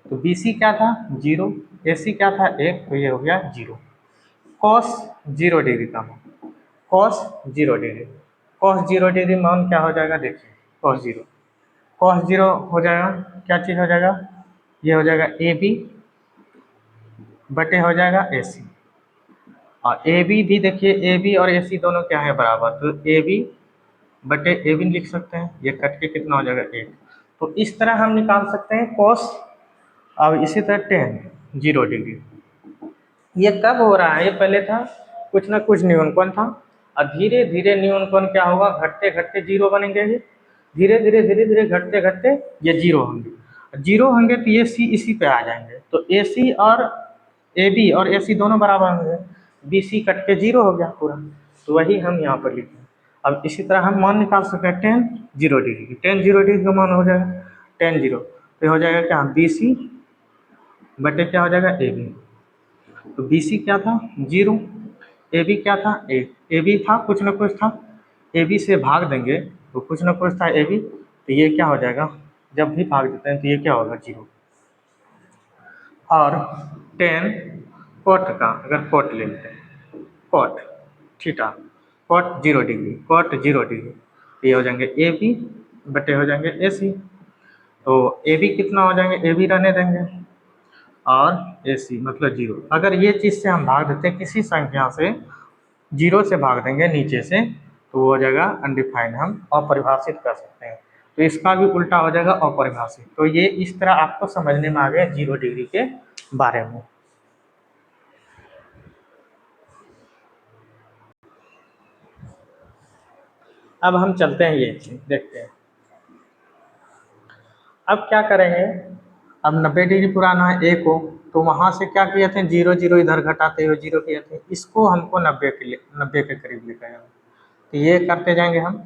तो BC क्या था 0, AC क्या था 1, तो ये हो गया 0। cos 0 डिग्री का मान, cos 0 डिग्री, cos 0 डिग्री मान क्या हो जाएगा देखिए, cos 0 हो जाएगा, क्या चीज़ हो जाएगा, ये हो जाएगा AB बटे हो जाएगा AC। और AB भी देखिए, AB और AC दोनों क्या है बराबर, तो AB बटे AB लिख सकते हैं, ये कट के कितना हो जाएगा 1। तो इस तरह हम निकाल सकते हैं cos। अब इसी तरह tan 0 डिग्री, ये कब हो रहा है, ये पहले था कुछ ना कुछ न्यूनकोण था, और धीरे धीरे न्यूनकोण क्या होगा, घटते घटते जीरो बनेंगे, ये धीरे धीरे घटते घटते ये जीरो होंगे, जीरो होंगे तो ये सी इसी पे आ जाएंगे, तो ए सी और ए बी और ए सी दोनों बराबर होंगे, बी सी कट के जीरो हो गया पूरा, तो वही हम यहाँ पर लिखे। अब इसी तरह हम मान निकाल सकते हैं टेन 0 डिग्री, टेन 0 डिग्री का मान हो जाएगा टेन 0, तो हो जाएगा क्या, बी सी बटे क्या हो जाएगा ए बी। तो बी सी क्या था 0, ए बी क्या था 1, ए बी था कुछ ना कुछ था, ए बी से भाग देंगे तो कुछ ना कुछ था ए बी, तो ये क्या हो जाएगा, जब भी भाग देते हैं तो ये क्या होगा 0। और टेन कोट का अगर कोट ले लेते हैं, cot theta, cot 0 degree, cot 0 degree, ये हो जाएंगे ए बी बटे हो जाएंगे ए सी। तो ए बी कितना हो जाएंगे, ए बी रहने देंगे, और ए सी मतलब 0। अगर ये चीज़ से हम भाग देते हैं किसी संख्या से, 0 से भाग देंगे नीचे से, तो वो हो जाएगा अनडिफाइंड, हम अपरिभाषित कर सकते हैं। तो इसका भी उल्टा हो जाएगा अपरिभाषित। तो ये इस तरह आपको समझने में आ गया 0 डिग्री के बारे में। अब हम चलते हैं, ये चीज देखते हैं। अब क्या करेंगे, अब 90 डिग्री पुराना है ए को, तो वहाँ से क्या किए थे, 0 0 इधर घटाते हुए 0 किए थे, इसको हमको 90 के करीब लिखा है। तो ये करते जाएंगे हम,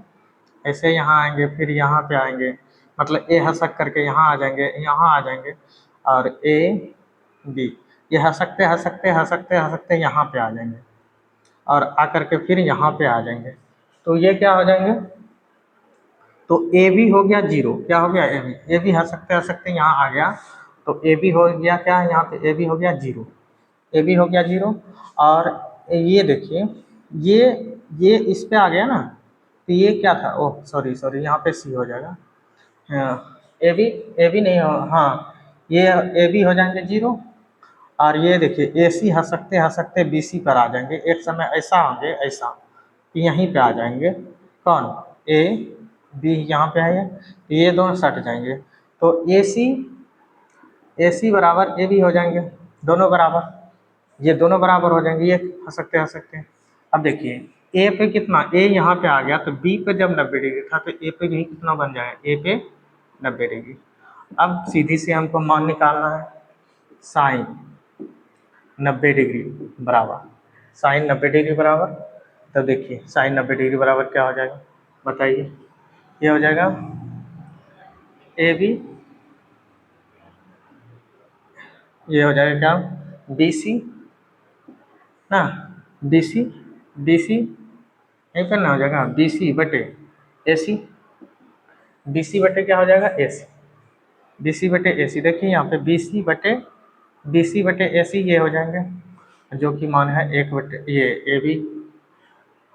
ऐसे यहाँ आएंगे, फिर यहाँ पे आएंगे, मतलब ए हसक करके यहाँ आ जाएंगे, यहाँ आ जाएंगे, और ए बी, ये हसकते हसकते हसकते हसकते यहाँ पे आ जाएंगे, और आकर के फिर यहाँ पे आ जाएंगे, तो ये क्या हो जाएंगे, तो ए बी हो गया 0, क्या हो गया ए बी हंसकते यहाँ आ गया, तो ए बी हो गया क्या, यहाँ पे ए बी हो गया 0, ए बी हो गया 0। और ये देखिए, ये इस पे आ गया ना, तो ये क्या था, ओह सॉरी सॉरी, यहाँ पे सी हो जाएगा, हाँ ए बी नहीं हो, हाँ ये ए बी हो जाएंगे 0, और ये देखिए ए सी हंसकते बी सी पर आ जाएंगे, एक समय ऐसा होंगे ऐसा, यहीं पे आ जाएंगे, कौन, ए बी यहाँ पे है, तो ये दोनों सट जाएंगे, तो ए सी बराबर ए बी हो जाएंगे, दोनों बराबर, ये दोनों बराबर हो जाएंगे, ये हंसकते। अब देखिए ए पे कितना, ए यहाँ पे आ गया, तो बी पे जब 90 डिग्री था तो ए पे भी कितना बन जाएगा, ए पे 90 डिग्री। अब सीधी से हमको मान निकालना है, साइन 90 डिग्री बराबर, साइन 90 डिग्री बराबर, तो देखिए साइन 90 डिग्री बराबर क्या हो जाएगा, बताइए, ये हो जाएगा ए बी, ये हो जाएगा क्या, बी सी ना, बी सी यहीं पर ना हो जाएगा, बी सी बटे ए सी, बी सी बटे क्या हो जाएगा ए सी, बी सी बटे ए सी, देखिए यहाँ पे बी सी बटे ए सी ये हो जाएंगे, जो कि मान है 1 बटे ये ए बी,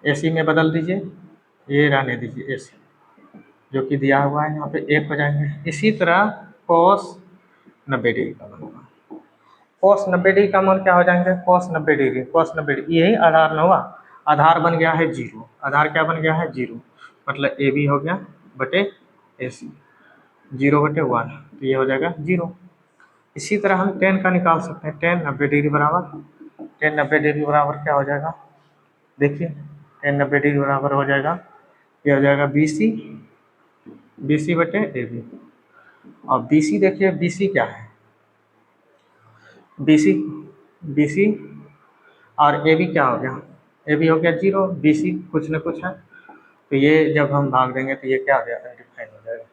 ए सी में बदल दीजिए, ये रहने दीजिए ए सी, जो कि दिया हुआ है यहाँ पे 1 हो जाएंगे। इसी तरह cos 90 डिग्री का मान होगा, cos 90 डिग्री का मान क्या हो जाएंगे, cos 90 डिग्री, यही आधार ना हुआ, आधार बन गया है 0, आधार क्या बन गया है 0, मतलब ए बी हो गया बटे ए सी, 0 बटे 1, तो ये हो जाएगा 0। इसी तरह हम टेन का निकाल सकते हैं, टेन 90 डिग्री बराबर, टेन 90 डिग्री बराबर क्या हो जाएगा, देखिए टेन 90 डिग्री बराबर हो जाएगा, ये हो जाएगा बी सी बटे ए बी। और बी सी देखिए, बी सी क्या है, बी सी और ए बी क्या हो गया, ए बी हो गया 0, बी सी कुछ न कुछ है, तो ये जब हम भाग देंगे तो ये क्या हो जाएगा, डिफाइन हो जाएगा।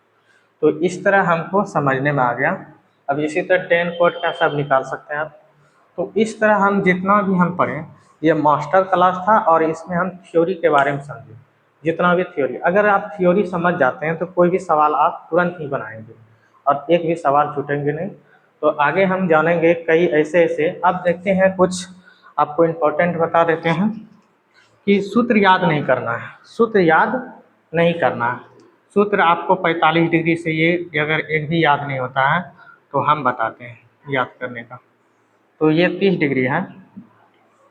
तो इस तरह हमको समझने में आ गया। अब इसी तरह टेन कोट का सब निकाल सकते हैं आप। तो इस तरह हम जितना भी हम पढ़ें, ये मास्टर क्लास था और इसमें हम थ्योरी के बारे में समझे, जितना भी थ्योरी, अगर आप थ्योरी समझ जाते हैं तो कोई भी सवाल आप तुरंत ही बनाएंगे, और एक भी सवाल छूटेंगे नहीं। तो आगे हम जानेंगे कई ऐसे ऐसे। अब देखते हैं कुछ आपको इम्पोर्टेंट बता देते हैं कि सूत्र याद नहीं करना है, सूत्र याद नहीं करना है। सूत्र आपको 45 डिग्री से ये अगर एक भी याद नहीं होता है तो हम बताते हैं याद करने का। तो ये 30 डिग्री है,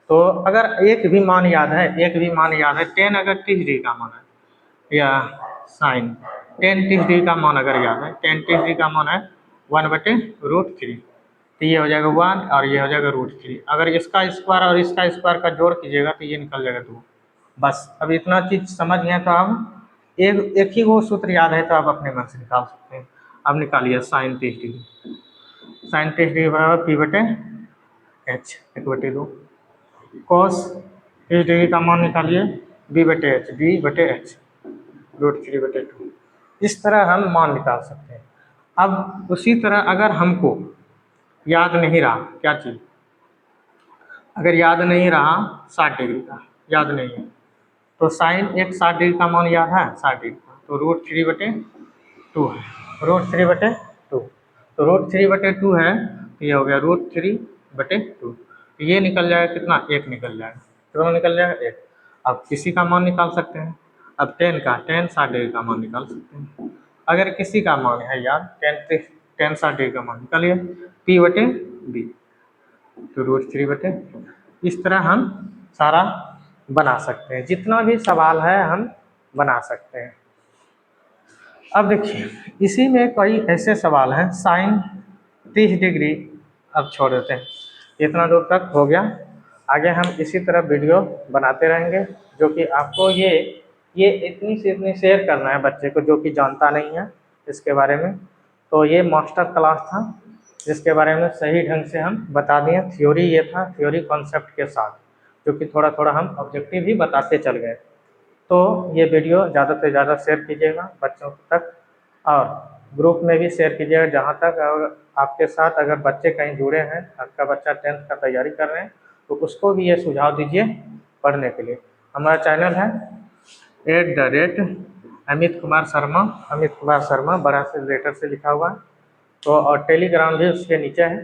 तो अगर एक भी मान याद है, एक भी मान याद है, टेन अगर 30 डिग्री का मान है या साइन टेन 30 डिग्री का मान अगर याद है, टेन 30 डिग्री का मान है 1/√3, तो ये हो जाएगा 1 और ये हो जाएगा √3। अगर इसका स्क्वायर और इसका स्क्वायर का जोड़ कीजिएगा तो ये निकल जाएगा 2। बस अब इतना चीज़ समझ गए तो अब एक ही वो सूत्र याद है तो आप अपने मन से निकाल सकते हैं। अब निकालिए साइन 30 डिग्री, साइन 30 डिग्री बराबर P/H 1/2। कॉस 30 डिग्री का मान निकालिए B/H, B/H √3/2। इस तरह हम मान निकाल सकते हैं। अब उसी तरह अगर हमको याद नहीं रहा क्या चीज़, अगर याद नहीं रहा 60 डिग्री का याद नहीं है, तो साइन एक 60 डिग्री का मान याद है 60 डिग्री का, तो √3/2 है, √3/2। तो √3/2 है तो ये हो गया √3/2। तो ये निकल जाएगा कितना, एक निकल जाएगा, कितना निकल जाएगा, एक। अब किसी का मान निकाल सकते हैं। अब टेन 60 डिग्री का मान निकाल सकते हैं। अगर किसी का मान है याद टेन 60 डिग्री का मान निकालिए P/B, तो √3/2। इस तरह हम सारा बना सकते हैं, जितना भी सवाल है हम बना सकते हैं। अब देखिए इसी में कई ऐसे सवाल हैं, साइन 30 डिग्री अब छोड़ देते हैं, इतना दूर तक हो गया। आगे हम इसी तरह वीडियो बनाते रहेंगे, जो कि आपको ये इतनी से इतनी शेयर करना है बच्चे को जो कि जानता नहीं है इसके बारे में। तो ये मास्टर क्लास था जिसके बारे में सही ढंग से हम बता दिए। थ्योरी ये था, थ्योरी कॉन्सेप्ट के साथ, जो कि थोड़ा थोड़ा हम ऑब्जेक्टिव भी बताते चल गए। तो ये वीडियो ज़्यादा से ज़्यादा शेयर कीजिएगा बच्चों तक, और ग्रुप में भी शेयर कीजिएगा। जहाँ तक अगर आपके साथ अगर बच्चे कहीं जुड़े हैं, आपका बच्चा 10th का तैयारी कर रहे हैं, तो उसको भी ये सुझाव दीजिए पढ़ने के लिए। हमारा चैनल है @अमित कुमार शर्मा, अमित कुमार शर्मा बड़ा से लेटर से लिखा हुआ है। तो और टेलीग्राम भी उसके नीचे है,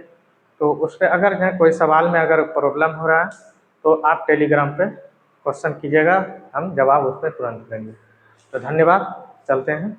तो उस पर अगर है कोई सवाल में अगर प्रॉब्लम हो रहा है तो आप टेलीग्राम पे क्वेश्चन कीजिएगा, हम जवाब उस पर तुरंत देंगे। तो धन्यवाद, चलते हैं।